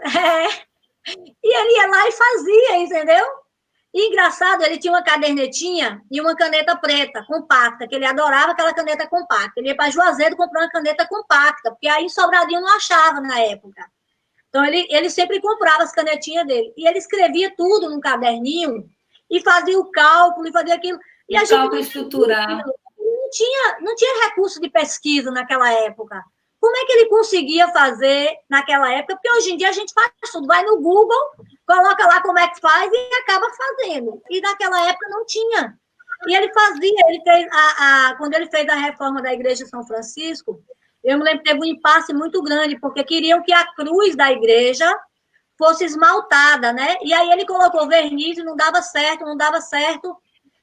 B: E ele ia lá e fazia, entendeu? E engraçado, ele tinha uma cadernetinha e uma caneta preta, compacta, que ele adorava aquela caneta compacta. Ele ia para Juazeiro comprar uma caneta compacta, porque aí em Sobradinho não achava na época. Então, ele sempre comprava as canetinhas dele. E ele escrevia tudo num caderninho e fazia o cálculo e fazia aquilo. E a gente
D: cálculo estrutural.
B: Não tinha recurso de pesquisa naquela época. Como é que ele conseguia fazer naquela época? Porque hoje em dia a gente faz tudo. Vai no Google, coloca lá como é que faz e acaba fazendo. E naquela época não tinha. E ele fazia, ele fez quando ele fez a reforma da Igreja de São Francisco, eu me lembro que teve um impasse muito grande, porque queriam que a cruz da igreja fosse esmaltada, né? E aí ele colocou verniz e não dava certo.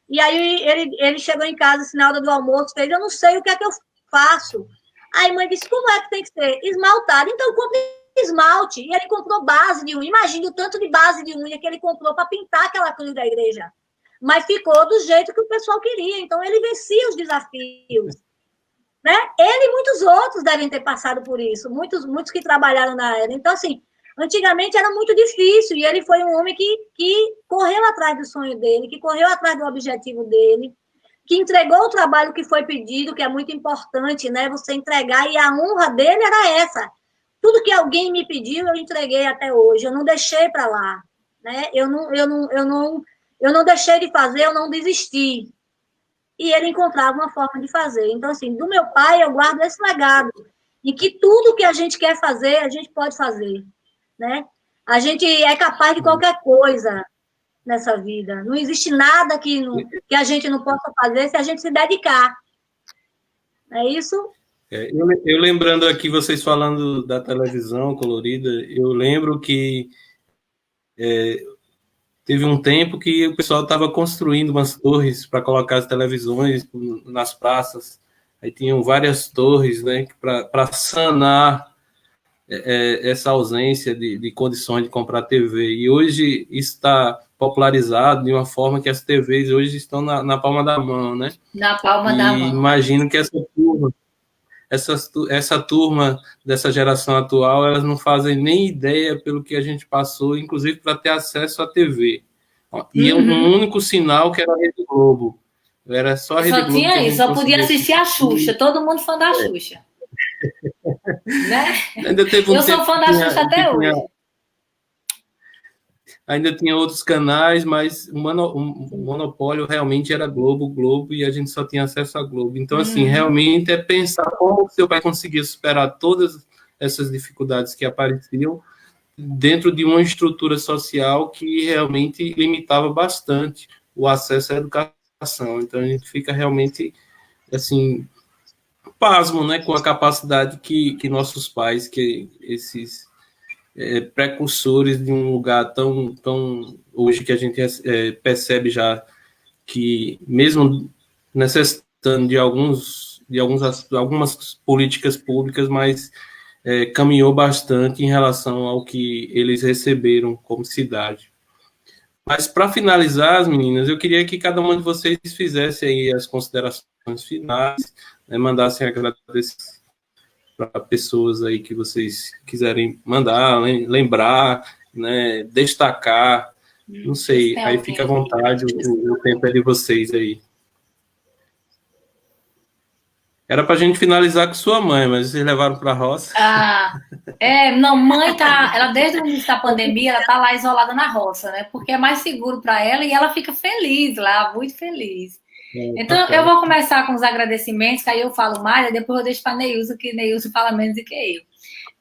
B: E aí ele chegou em casa, assim, na hora do almoço, fez, eu não sei o que é que eu faço. Aí a mãe disse, como é que tem que ser? Esmaltado. Então, compre esmalte. E ele comprou base de unha. Imagina o tanto de base de unha que ele comprou para pintar aquela cruz da igreja. Mas ficou do jeito que o pessoal queria. Então, ele vencia os desafios. Né? Ele e muitos outros devem ter passado por isso. Muitos que trabalharam na área. Então, assim, antigamente era muito difícil. E ele foi um homem que correu atrás do sonho dele, que correu atrás do objetivo dele, que entregou o trabalho que foi pedido, que é muito importante, né? Você entregar, e a honra dele era essa. Tudo que alguém me pediu, eu entreguei até hoje. Eu não deixei para lá, né? Eu não deixei de fazer, eu não desisti. E ele encontrava uma forma de fazer. Então, assim, do meu pai, eu guardo esse legado, e que tudo que a gente quer fazer, a gente pode fazer, né? A gente é capaz de qualquer coisa nessa vida. Não existe nada que a gente não possa fazer se a gente se dedicar. É isso?
A: Eu lembrando aqui, vocês falando da televisão colorida, eu lembro que teve um tempo que o pessoal estava construindo umas torres para colocar as televisões nas praças. Aí tinham várias torres, né, para sanar essa ausência de condições de comprar TV. E hoje está popularizado de uma forma que as TVs hoje estão na palma da mão, né?
D: Na palma da mão.
A: Imagino que essa turma dessa geração atual, elas não fazem nem ideia pelo que a gente passou, inclusive para ter acesso à TV. E um único sinal que era a Rede Globo. Era só a Rede Globo.
D: Só tinha isso, só podia assistir a Xuxa, todo mundo fã da Xuxa. Né? Eu sou fã da Xuxa até hoje.
A: Ainda tinha outros canais, mas o monopólio realmente era Globo, e a gente só tinha acesso a Globo. Então, assim, realmente é pensar como o seu pai conseguia superar todas essas dificuldades que apareciam dentro de uma estrutura social que realmente limitava bastante o acesso à educação. Então, a gente fica realmente, assim, pasmo, né, com a capacidade que nossos pais, que esses precursores de um lugar tão hoje que a gente percebe já que mesmo necessitando de algumas políticas públicas, mas caminhou bastante em relação ao que eles receberam como cidade. Mas para finalizar, as meninas, eu queria que cada uma de vocês fizesse aí as considerações finais, né, mandassem agradecer para pessoas aí que vocês quiserem mandar, lembrar, né, destacar, não sei, aí fica à vontade, o tempo é de vocês aí. Era para a gente finalizar com sua mãe, mas vocês levaram para a roça.
D: Não, mãe ela desde o início da pandemia, ela tá lá isolada na roça, né, porque é mais seguro para ela e ela fica feliz lá, muito feliz. Então, eu vou começar com os agradecimentos, que aí eu falo mais, e depois eu deixo para a Neilza, que Neilza fala menos do que eu.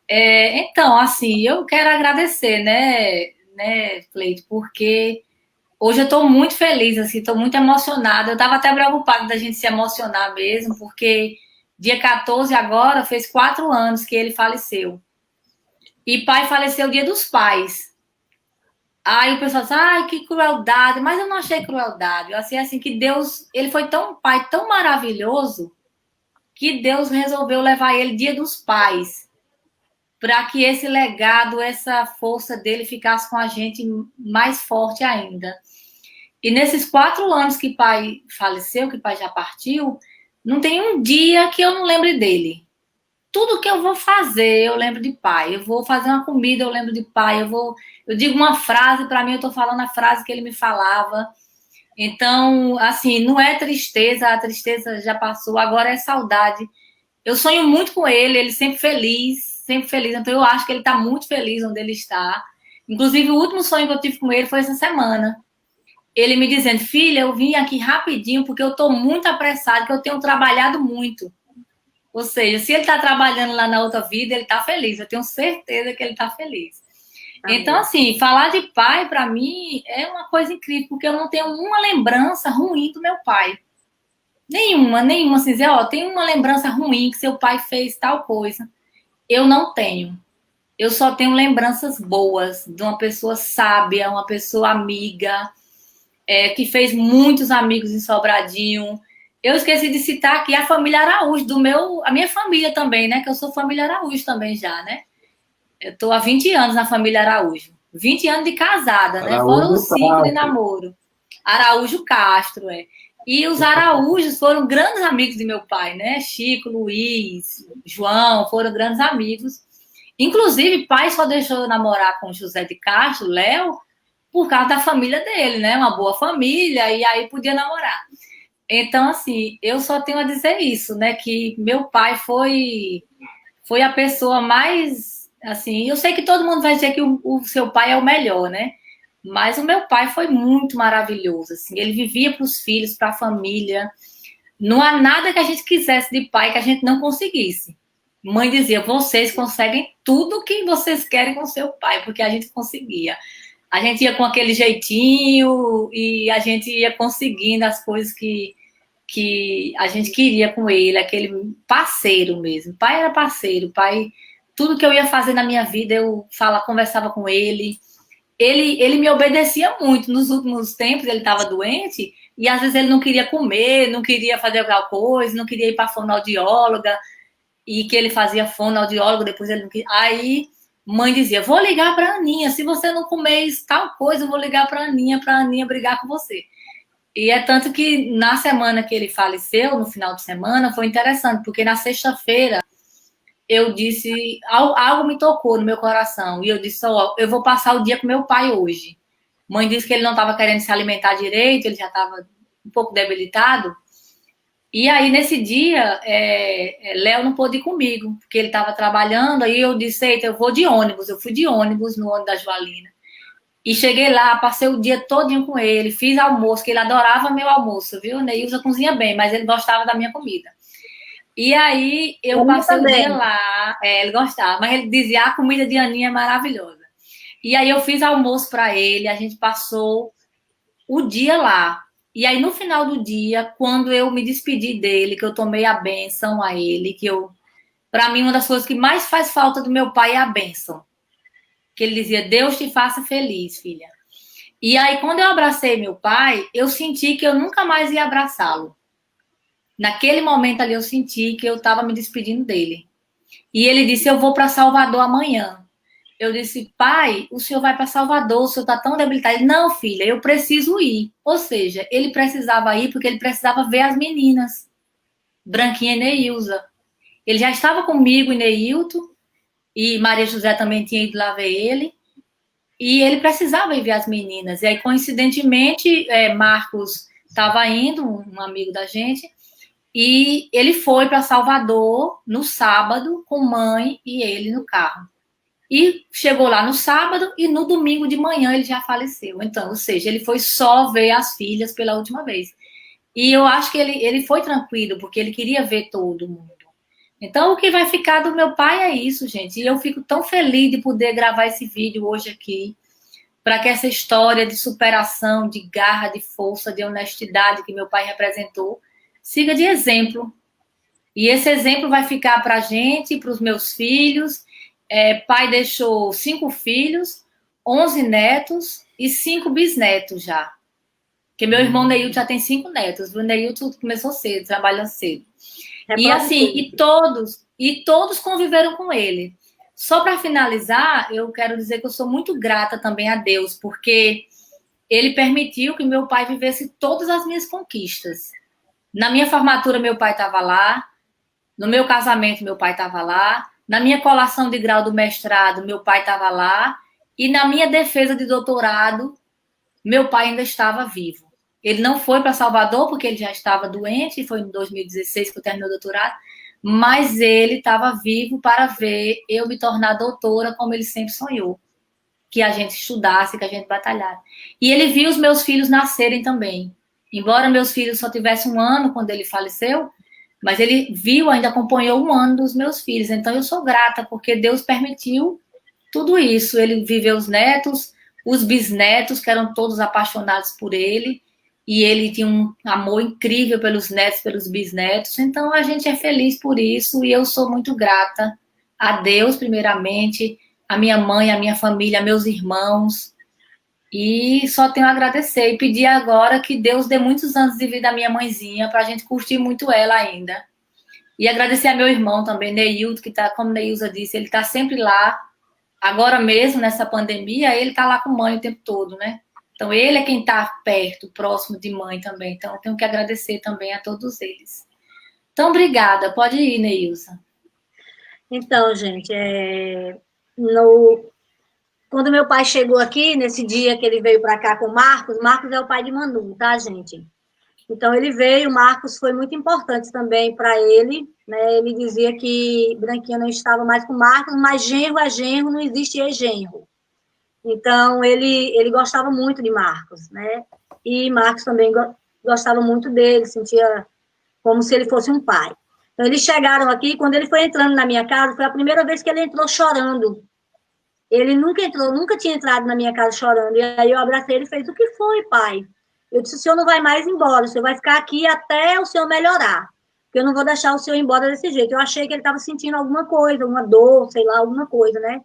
D: Então, assim, eu quero agradecer, né, Cleito, porque Hoje eu estou muito feliz, assim, estou muito emocionada. Eu estava até preocupada da gente se emocionar mesmo, porque dia 14 agora fez 4 anos que ele faleceu. E pai faleceu dia dos pais. Aí o pessoal diz, ai, que crueldade, mas eu não achei crueldade. Eu achei assim que Deus, ele foi tão pai, tão maravilhoso, que Deus resolveu levar ele dia dos pais, para que esse legado, essa força dele ficasse com a gente mais forte ainda. E nesses 4 anos que pai faleceu, que pai já partiu, não tem um dia que eu não lembre dele. Tudo que eu vou fazer, eu lembro de pai. Eu vou fazer uma comida, eu lembro de pai. Eu digo uma frase, para mim eu estou falando a frase que ele me falava. Então, assim, não é tristeza, a tristeza já passou, agora é saudade. Eu sonho muito com ele, ele sempre feliz, sempre feliz. Então eu acho que ele está muito feliz onde ele está. Inclusive, o último sonho que eu tive com ele foi essa semana. Ele me dizendo, filha, eu vim aqui rapidinho porque eu estou muito apressado, que eu tenho trabalhado muito. Ou seja, se ele está trabalhando lá na outra vida, ele está feliz. Eu tenho certeza que ele está feliz. Então, assim, falar de pai, para mim, é uma coisa incrível, porque eu não tenho uma lembrança ruim do meu pai. Nenhuma, assim, dizer, ó, tem uma lembrança ruim que seu pai fez tal coisa. Eu não tenho. Eu só tenho lembranças boas de uma pessoa sábia, uma pessoa amiga, que fez muitos amigos em Sobradinho. Eu esqueci de citar aqui a família Araújo, a minha família também, né? Que eu sou família Araújo também já, né? Eu estou há 20 anos na família Araújo. 20 anos de casada, né? Fora os 5 de namoro. Araújo Castro, é. E os Araújos foram grandes amigos de meu pai, né? Chico, Luiz, João, foram grandes amigos. Inclusive, pai só deixou eu namorar com José de Castro, Léo, por causa da família dele, né? Uma boa família, e aí podia namorar. Então, assim, eu só tenho a dizer isso, né? Que meu pai foi a pessoa mais, assim, eu sei que todo mundo vai dizer que o seu pai é o melhor, né? Mas o meu pai foi muito maravilhoso, assim, ele vivia para os filhos, para a família. Não há nada que a gente quisesse de pai que a gente não conseguisse. Mãe dizia, vocês conseguem tudo que vocês querem com seu pai, porque a gente conseguia. A gente ia com aquele jeitinho e a gente ia conseguindo as coisas que a gente queria com ele, aquele parceiro mesmo. Pai era parceiro, pai, tudo que eu ia fazer na minha vida, eu conversava com ele. Ele me obedecia muito. Nos últimos tempos, ele estava doente e às vezes ele não queria comer, não queria fazer alguma coisa, não queria ir para a fonoaudióloga, e que ele fazia fonoaudiólogo, depois ele não queria. Aí, mãe dizia, vou ligar para a Aninha, se você não comer tal coisa, eu vou ligar para a Aninha brigar com você. E é tanto que na semana que ele faleceu, no final de semana, foi interessante, porque na sexta-feira eu disse, algo me tocou no meu coração, e eu disse, ó, eu vou passar o dia com meu pai hoje. Mãe disse que ele não estava querendo se alimentar direito, ele já estava um pouco debilitado, e aí nesse dia, Léo não pôde ir comigo, porque ele estava trabalhando, aí eu disse, eita, eu vou de ônibus, eu fui de ônibus no ônibus da Joalina. E cheguei lá, passei o dia todinho com ele, fiz almoço, que ele adorava meu almoço, viu? Neilza cozinha bem, mas ele gostava da minha comida. E aí eu passei o dia lá, ele gostava, mas ele dizia, a comida de Aninha é maravilhosa. E aí eu fiz almoço para ele, a gente passou o dia lá. E aí no final do dia, quando eu me despedi dele, que eu tomei a bênção a ele, para mim uma das coisas que mais faz falta do meu pai é a bênção. Que ele dizia, Deus te faça feliz, filha. E aí, quando eu abracei meu pai, eu senti que eu nunca mais ia abraçá-lo. Naquele momento ali, eu senti que eu estava me despedindo dele. E ele disse, eu vou para Salvador amanhã. Eu disse, pai, o senhor vai para Salvador, o senhor está tão debilitado. Ele, não, filha, eu preciso ir. Ou seja, ele precisava ir porque ele precisava ver as meninas. Branquinha e Neilza. Ele já estava comigo e Neilton, e Maria José também tinha ido lá ver ele, e ele precisava ir ver as meninas. E aí, coincidentemente, Marcos estava indo, um amigo da gente, e ele foi para Salvador no sábado com mãe e ele no carro. E chegou lá no sábado e no domingo de manhã ele já faleceu. Então, ou seja, ele foi só ver as filhas pela última vez. E eu acho que ele foi tranquilo, porque ele queria ver todo mundo. Então, o que vai ficar do meu pai é isso, gente. E eu fico tão feliz de poder gravar esse vídeo hoje aqui, para que essa história de superação, de garra, de força, de honestidade que meu pai representou, siga de exemplo. E esse exemplo vai ficar para a gente, para os meus filhos. Pai deixou 5 filhos, 11 netos e 5 bisnetos já. Porque meu irmão Neilton já tem 5 netos. O Neilton começou cedo, trabalhou cedo. E assim, e todos conviveram com ele. Só para finalizar, eu quero dizer que eu sou muito grata também a Deus, porque ele permitiu que meu pai vivesse todas as minhas conquistas. Na minha formatura, meu pai estava lá. No meu casamento, meu pai estava lá. Na minha colação de grau do mestrado, meu pai estava lá. E na minha defesa de doutorado, meu pai ainda estava vivo. Ele não foi para Salvador, porque ele já estava doente, foi em 2016 que eu terminei o doutorado, mas ele estava vivo para ver eu me tornar doutora, como ele sempre sonhou. Que a gente estudasse, que a gente batalhasse. E ele viu os meus filhos nascerem também. Embora meus filhos só tivessem 1 ano quando ele faleceu, mas ele viu, ainda acompanhou 1 ano dos meus filhos. Então eu sou grata, porque Deus permitiu tudo isso. Ele viveu os netos, os bisnetos, que eram todos apaixonados por ele, e ele tinha um amor incrível pelos netos, pelos bisnetos. Então a gente é feliz por isso, e eu sou muito grata a Deus, primeiramente, a minha mãe, a minha família, a meus irmãos, e só tenho a agradecer e pedir agora que Deus dê muitos anos de vida à minha mãezinha, para a gente curtir muito ela ainda. E agradecer a meu irmão também, Neilton, que está, como Neilza disse, ele está sempre lá. Agora mesmo, nessa pandemia, ele está lá com mãe o tempo todo, né? Então, ele é quem está perto, próximo de mãe também. Então, eu tenho que agradecer também a todos eles. Então, obrigada. Pode ir, Neilza.
B: Então, gente, quando meu pai chegou aqui, nesse dia que ele veio para cá com o Marcos é o pai de Manu, tá, gente? Então, ele veio, o Marcos foi muito importante também para ele, né? Ele dizia que Branquinha não estava mais com o Marcos, mas genro é genro, não existe ex-genro. Então, ele gostava muito de Marcos, né? E Marcos também gostava muito dele, sentia como se ele fosse um pai. Então, eles chegaram aqui, quando ele foi entrando na minha casa, foi a primeira vez que ele entrou chorando. Ele nunca tinha entrado na minha casa chorando. E aí eu abracei ele e fez: o que foi, pai? Eu disse: o senhor não vai mais embora, o senhor vai ficar aqui até o senhor melhorar. Porque eu não vou deixar o senhor ir embora desse jeito. Eu achei que ele estava sentindo alguma coisa, uma dor, sei lá, alguma coisa, né?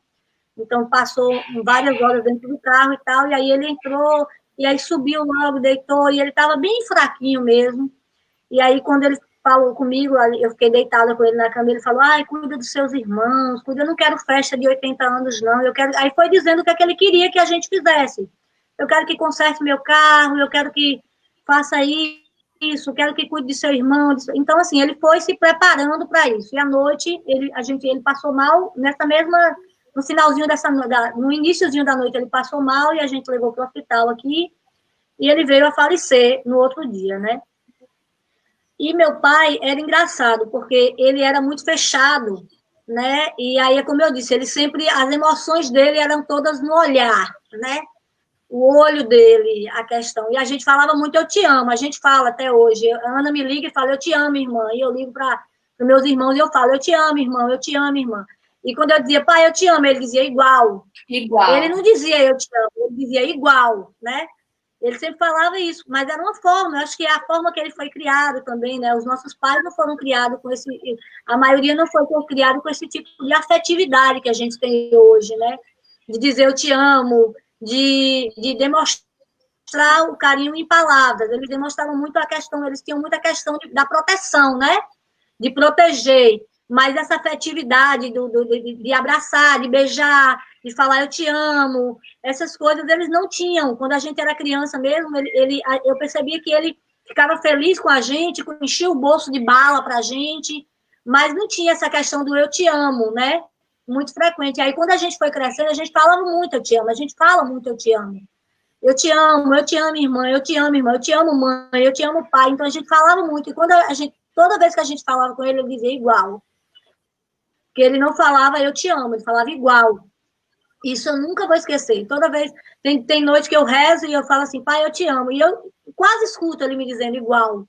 B: Então, passou várias horas dentro do carro e tal, e aí ele entrou, e aí subiu logo, deitou, e ele estava bem fraquinho mesmo. E aí, quando ele falou comigo, eu fiquei deitada com ele na cama, ele falou: ai, cuida dos seus irmãos, cuida, eu não quero festa de 80 anos, não, eu quero... Aí foi dizendo o que é que ele queria que a gente fizesse. Eu quero que conserte meu carro, eu quero que faça isso, eu quero que cuide de seu irmão. Então, assim, ele foi se preparando para isso. E à noite, ele passou mal, no finalzinho no iniciozinho da noite, ele passou mal, e a gente levou para o hospital aqui, e ele veio a falecer no outro dia, né? E meu pai era engraçado, porque ele era muito fechado, né? E aí, como eu disse, as emoções dele eram todas no olhar, né? O olho dele, a questão. E a gente falava muito: eu te amo. A gente fala até hoje. A Ana me liga e fala: eu te amo, irmã. E eu ligo para os meus irmãos e eu falo: eu te amo, irmão, eu te amo, irmã. E quando eu dizia: pai, eu te amo, ele dizia: igual.
D: Igual.
B: Ele não dizia: eu te amo, ele dizia: igual, né? Ele sempre falava isso, mas era uma forma, eu acho que é a forma que ele foi criado também, né? Os nossos pais não foram criados com a maioria não foi criado com esse tipo de afetividade que a gente tem hoje, né? De dizer eu te amo, de demonstrar o carinho em palavras. Eles demonstravam muito eles tinham muita questão da proteção, né? De proteger, mas essa afetividade de abraçar, de beijar, de falar eu te amo, essas coisas eles não tinham. Quando a gente era criança mesmo, eu percebia que ele ficava feliz com a gente, enchia o bolso de bala para a gente, mas não tinha essa questão do eu te amo, né? Muito frequente. Aí, quando a gente foi crescendo, a gente falava muito eu te amo, a gente fala muito eu te amo. Eu te amo, irmã, eu te amo, irmã, eu te amo, mãe, eu te amo, pai. Então, a gente falava muito. E toda vez que a gente falava com ele, ele dizia igual. Porque ele não falava eu te amo, ele falava igual. Isso eu nunca vou esquecer. Toda vez, tem noite que eu rezo e eu falo assim: pai, eu te amo. E eu quase escuto ele me dizendo igual.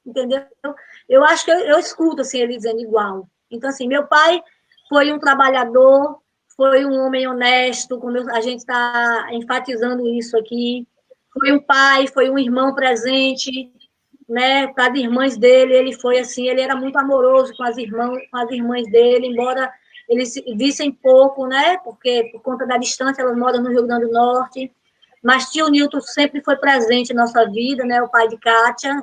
B: Entendeu? Eu acho que eu escuto assim, ele dizendo igual. Então, assim, meu pai foi um trabalhador, foi um homem honesto, como a gente está enfatizando isso aqui. Foi um pai, foi um irmão presente, né? Para as irmãs dele, ele foi assim, ele era muito amoroso com as irmãs dele, embora eles vissem pouco, né? Porque por conta da distância, elas moram no Rio Grande do Norte. Mas tio Nilton sempre foi presente em nossa vida, né? O pai de Kátia,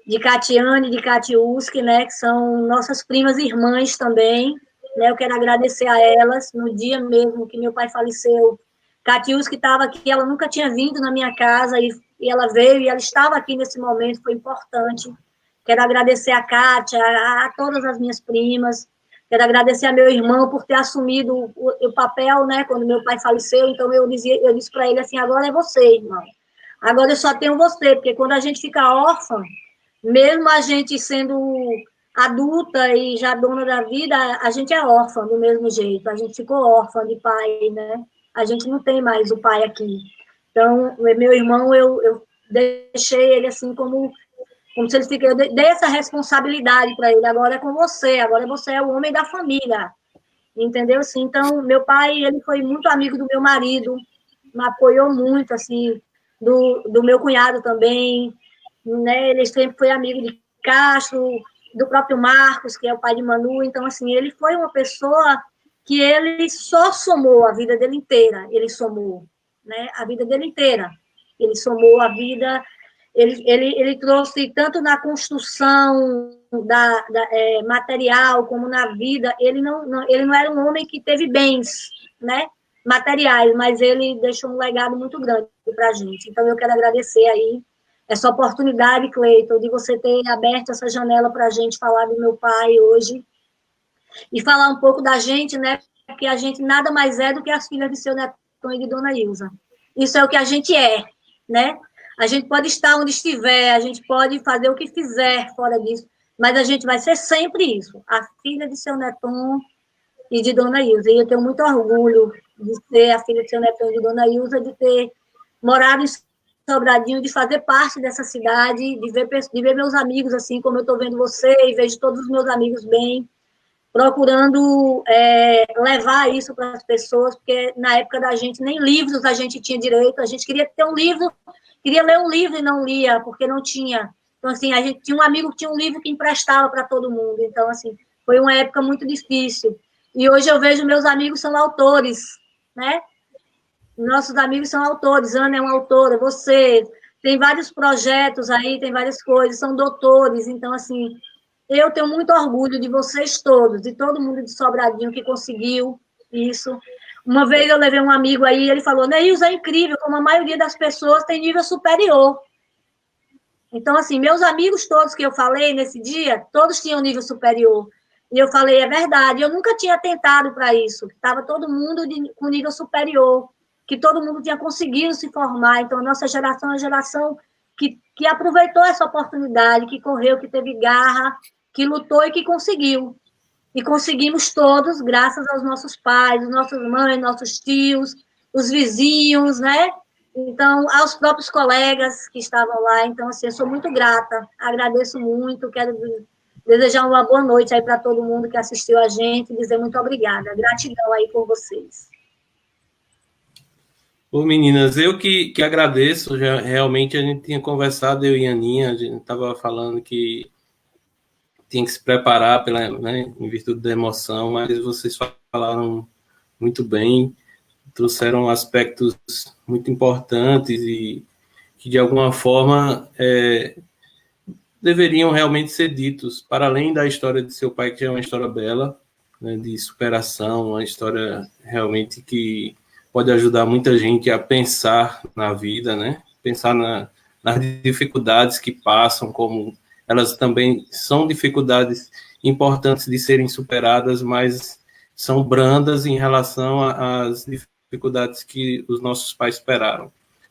B: de Catiane, de Catiuski, né? Que são nossas primas irmãs também, né? Eu quero agradecer a elas. No dia mesmo que meu pai faleceu, Catiuski estava aqui, ela nunca tinha vindo na minha casa, e ela veio, e ela estava aqui nesse momento, foi importante. Quero agradecer a Kátia, a todas as minhas primas. Quero agradecer a meu irmão por ter assumido o papel, né, quando meu pai faleceu. Então, eu disse para ele assim, agora é você, irmão. Agora eu só tenho você, porque quando a gente fica órfã, mesmo a gente sendo adulta e já dona da vida, a gente é órfã do mesmo jeito. A gente ficou órfã de pai, né? A gente não tem mais o pai aqui. Então, meu irmão, eu deixei ele assim como se ele fique, eu dei essa responsabilidade para ele. Agora é com você, agora você é o homem da família, entendeu? Assim, então, meu pai, ele foi muito amigo do meu marido, me apoiou muito, assim, do meu cunhado também, né? Ele sempre foi amigo de Castro, do próprio Marcos, que é o pai de Manu. Então, assim, ele foi uma pessoa que ele só somou a vida dele inteira, ele somou, né? A vida dele inteira. Ele somou a vida, ele trouxe tanto na construção material como na vida. Ele não era um homem que teve bens, né? Materiais, mas ele deixou um legado muito grande para a gente. Então, eu quero agradecer aí essa oportunidade, Cleiton, de você ter aberto essa janela para a gente falar do meu pai hoje e falar um pouco da gente, né? Porque a gente nada mais é do que as filhas de seu Netão e de Dona Ilza. Isso é o que a gente é, né? A gente pode estar onde estiver, a gente pode fazer o que fizer fora disso, mas a gente vai ser sempre isso, a filha de seu Netão e de Dona Ilza. E eu tenho muito orgulho de ser a filha de seu Netão e de Dona Ilza, de ter morado em Sobradinho, de fazer parte dessa cidade, de ver meus amigos assim, como eu estou vendo você, e vejo todos os meus amigos bem, procurando levar isso para as pessoas, porque na época da gente, nem livros a gente tinha direito, a gente queria ter um livro, queria ler um livro e não lia, porque não tinha. Então, assim, a gente tinha um amigo que tinha um livro que emprestava para todo mundo. Então, assim, foi uma época muito difícil. E hoje eu vejo meus amigos são autores, né? Nossos amigos são autores, Ana é uma autora, você, tem vários projetos aí, tem várias coisas, são doutores. Então, assim, eu tenho muito orgulho de vocês todos, de todo mundo de Sobradinho que conseguiu isso. Uma vez eu levei um amigo aí, ele falou, Neilza, é incrível, como a maioria das pessoas tem nível superior. Então, assim, meus amigos todos que eu falei nesse dia, todos tinham nível superior. E eu falei, é verdade, eu nunca tinha tentado para isso, estava todo mundo com nível superior, que todo mundo tinha conseguido se formar. Então, a nossa geração é uma geração que aproveitou essa oportunidade, que correu, que teve garra, que lutou e que conseguiu. E conseguimos todos, graças aos nossos pais, nossas mães, nossos tios, os vizinhos, né? Então, aos próprios colegas que estavam lá. Então, assim, eu sou muito grata, agradeço muito, quero desejar uma boa noite aí para todo mundo que assistiu a gente, dizer muito obrigada. Gratidão aí por vocês.
A: Ô, meninas, eu que agradeço, já, realmente a gente tinha conversado, eu e a Aninha, a gente estava falando que tinha que se preparar né, em virtude da emoção, mas vocês falaram muito bem, trouxeram aspectos muito importantes e que, de alguma forma, deveriam realmente ser ditos, para além da história de seu pai, que é uma história bela, né, de superação, uma história realmente que pode ajudar muita gente a pensar na vida, né? Pensar nas dificuldades que passam, como elas também são dificuldades importantes de serem superadas, mas são brandas em relação às dificuldades que os nossos pais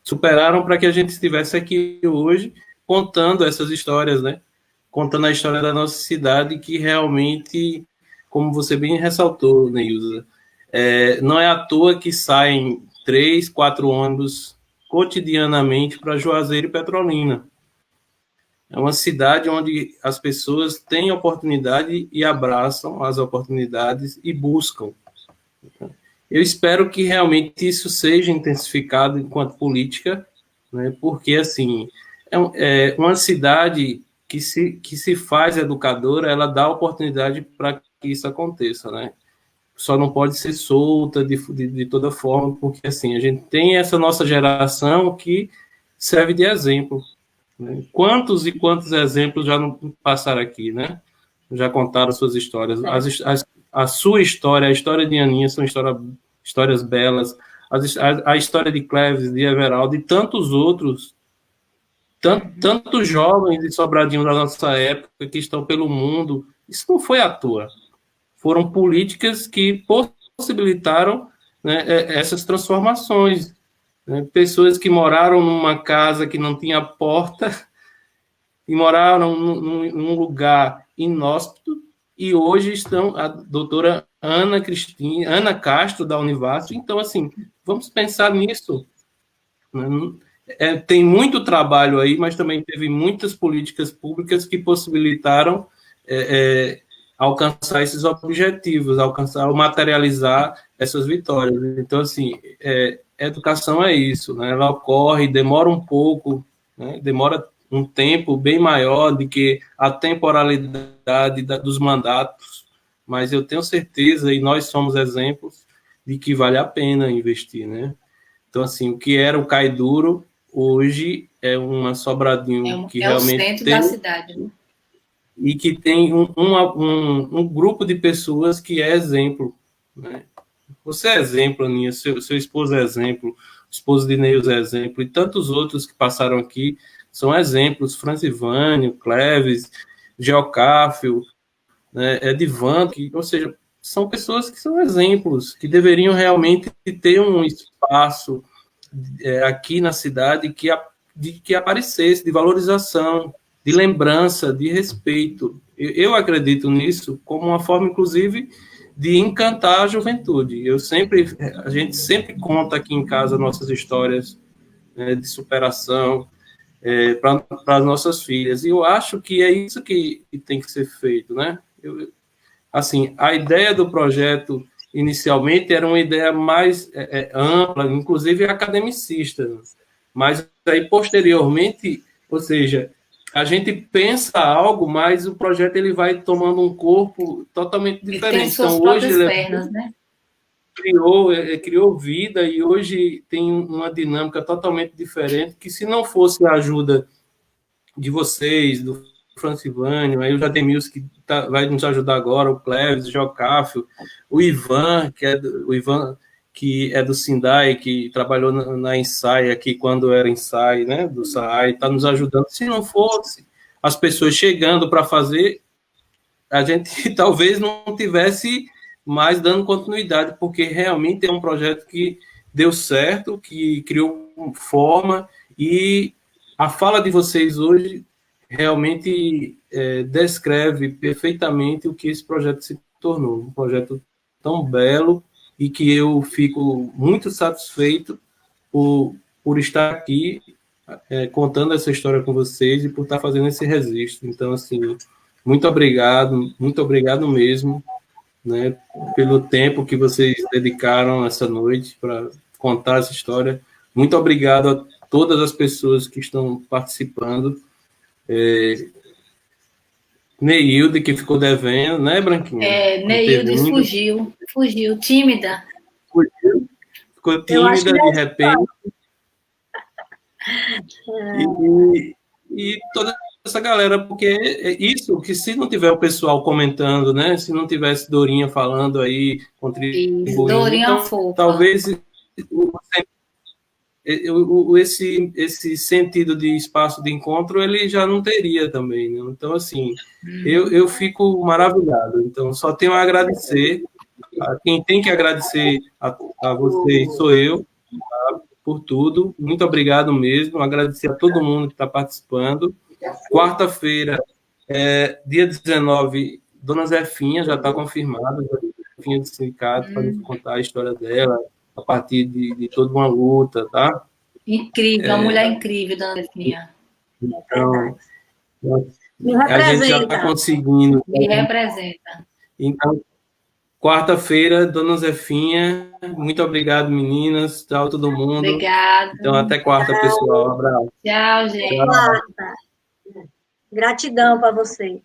A: superaram para que a gente estivesse aqui hoje contando essas histórias, né? Contando a história da nossa cidade, que realmente, como você bem ressaltou, Neilza, não é à toa que saem 3, 4 ônibus cotidianamente para Juazeiro e Petrolina. É uma cidade onde as pessoas têm oportunidade e abraçam as oportunidades e buscam. Eu espero que realmente isso seja intensificado enquanto política, né, porque, assim, uma cidade que se faz educadora, ela dá oportunidade para que isso aconteça, né? Só não pode ser solta de toda forma, porque, assim, a gente tem essa nossa geração que serve de exemplo, né? Quantos e quantos exemplos já não passaram aqui, né? Já contaram suas histórias. A sua história, a história de Aninha, são histórias belas. A história de Cleves, de Everaldo e tantos outros, tantos jovens de Sobradinho da nossa época que estão pelo mundo. Isso não foi à toa. Foram políticas que possibilitaram, né, essas transformações. Né? Pessoas que moraram numa casa que não tinha porta e moraram num lugar inóspito, e hoje estão a doutora Ana Castro, da Univasf. Então, assim, vamos pensar nisso. Tem muito trabalho aí, mas também teve muitas políticas públicas que possibilitaram alcançar esses objetivos, alcançar ou materializar essas vitórias. Então, assim, educação é isso, né? Ela ocorre, demora um pouco, né? Demora um tempo bem maior do que a temporalidade dos mandatos, mas eu tenho certeza, e nós somos exemplos, de que vale a pena investir, né? Então, assim, o que era o Cai Duro, hoje é uma Sobradinho que realmente
D: o centro
A: tem,
D: da cidade, né?
A: E que tem um grupo de pessoas que é exemplo, né? Você é exemplo, Aninha, seu esposo é exemplo, o esposo de Neus é exemplo, e tantos outros que passaram aqui são exemplos, Francivânio, Cleves, Geocáfio, né, Edivando, ou seja, são pessoas que são exemplos, que deveriam realmente ter um espaço aqui na cidade que aparecesse, de valorização, de lembrança, de respeito. Eu acredito nisso como uma forma, inclusive, de encantar a juventude. A gente sempre conta aqui em casa nossas histórias, né, de superação, para as nossas filhas. E eu acho que é isso que tem que ser feito, né? Assim, a ideia do projeto inicialmente era uma ideia mais ampla, inclusive academicista, mas aí posteriormente, ou seja, a gente pensa algo, mas o projeto ele vai tomando um corpo totalmente diferente.
D: Ele tem suas próprias pernas, né?
A: Criou vida e hoje tem uma dinâmica totalmente diferente, que se não fosse a ajuda de vocês, do Francivânio, aí o Jademils, que vai nos ajudar agora, o Cleves, o Jocáfio, o Ivan, que é do Sindai, que trabalhou na Ensai aqui quando era Ensai, né, do SAI, está nos ajudando. Se não fosse as pessoas chegando para fazer, a gente talvez não tivesse mais dando continuidade, porque realmente é um projeto que deu certo, que criou forma, e a fala de vocês hoje realmente descreve perfeitamente o que esse projeto se tornou. Um projeto tão belo e que eu fico muito satisfeito por estar aqui contando essa história com vocês e por estar fazendo esse registro. Então, assim, muito obrigado mesmo, né, pelo tempo que vocês dedicaram essa noite para contar essa história. Muito obrigado a todas as pessoas que estão participando. Neilde, que ficou devendo, né, Branquinha?
D: Neilde fugiu, tímida.
A: Ficou tímida de repente. E toda essa galera, porque é isso, que se não tiver o pessoal comentando, né, se não tivesse Dorinha falando aí, contribuindo,
D: Dorinha
A: então,
D: fofa.
A: Talvez esse sentido de espaço de encontro ele já não teria também, né? Então, assim, eu fico maravilhado. Então, só tenho a agradecer. Quem tem que agradecer a vocês sou eu, tá? Por tudo. Muito obrigado mesmo. Agradecer a todo mundo que está participando. Quarta-feira, dia 19, Dona Zefinha já está confirmada, Zefinha do sindicato, para nos contar a história dela, a partir de toda uma luta, tá?
D: Incrível, uma mulher incrível, Dona Zefinha.
A: Então, a gente já está conseguindo.
D: Me representa.
A: Então, quarta-feira, Dona Zefinha. Muito obrigado, meninas. Tchau, todo mundo.
D: Obrigada.
A: Então, até quarta, pessoal. Um abraço.
D: Tchau, gente.
B: Gratidão para você.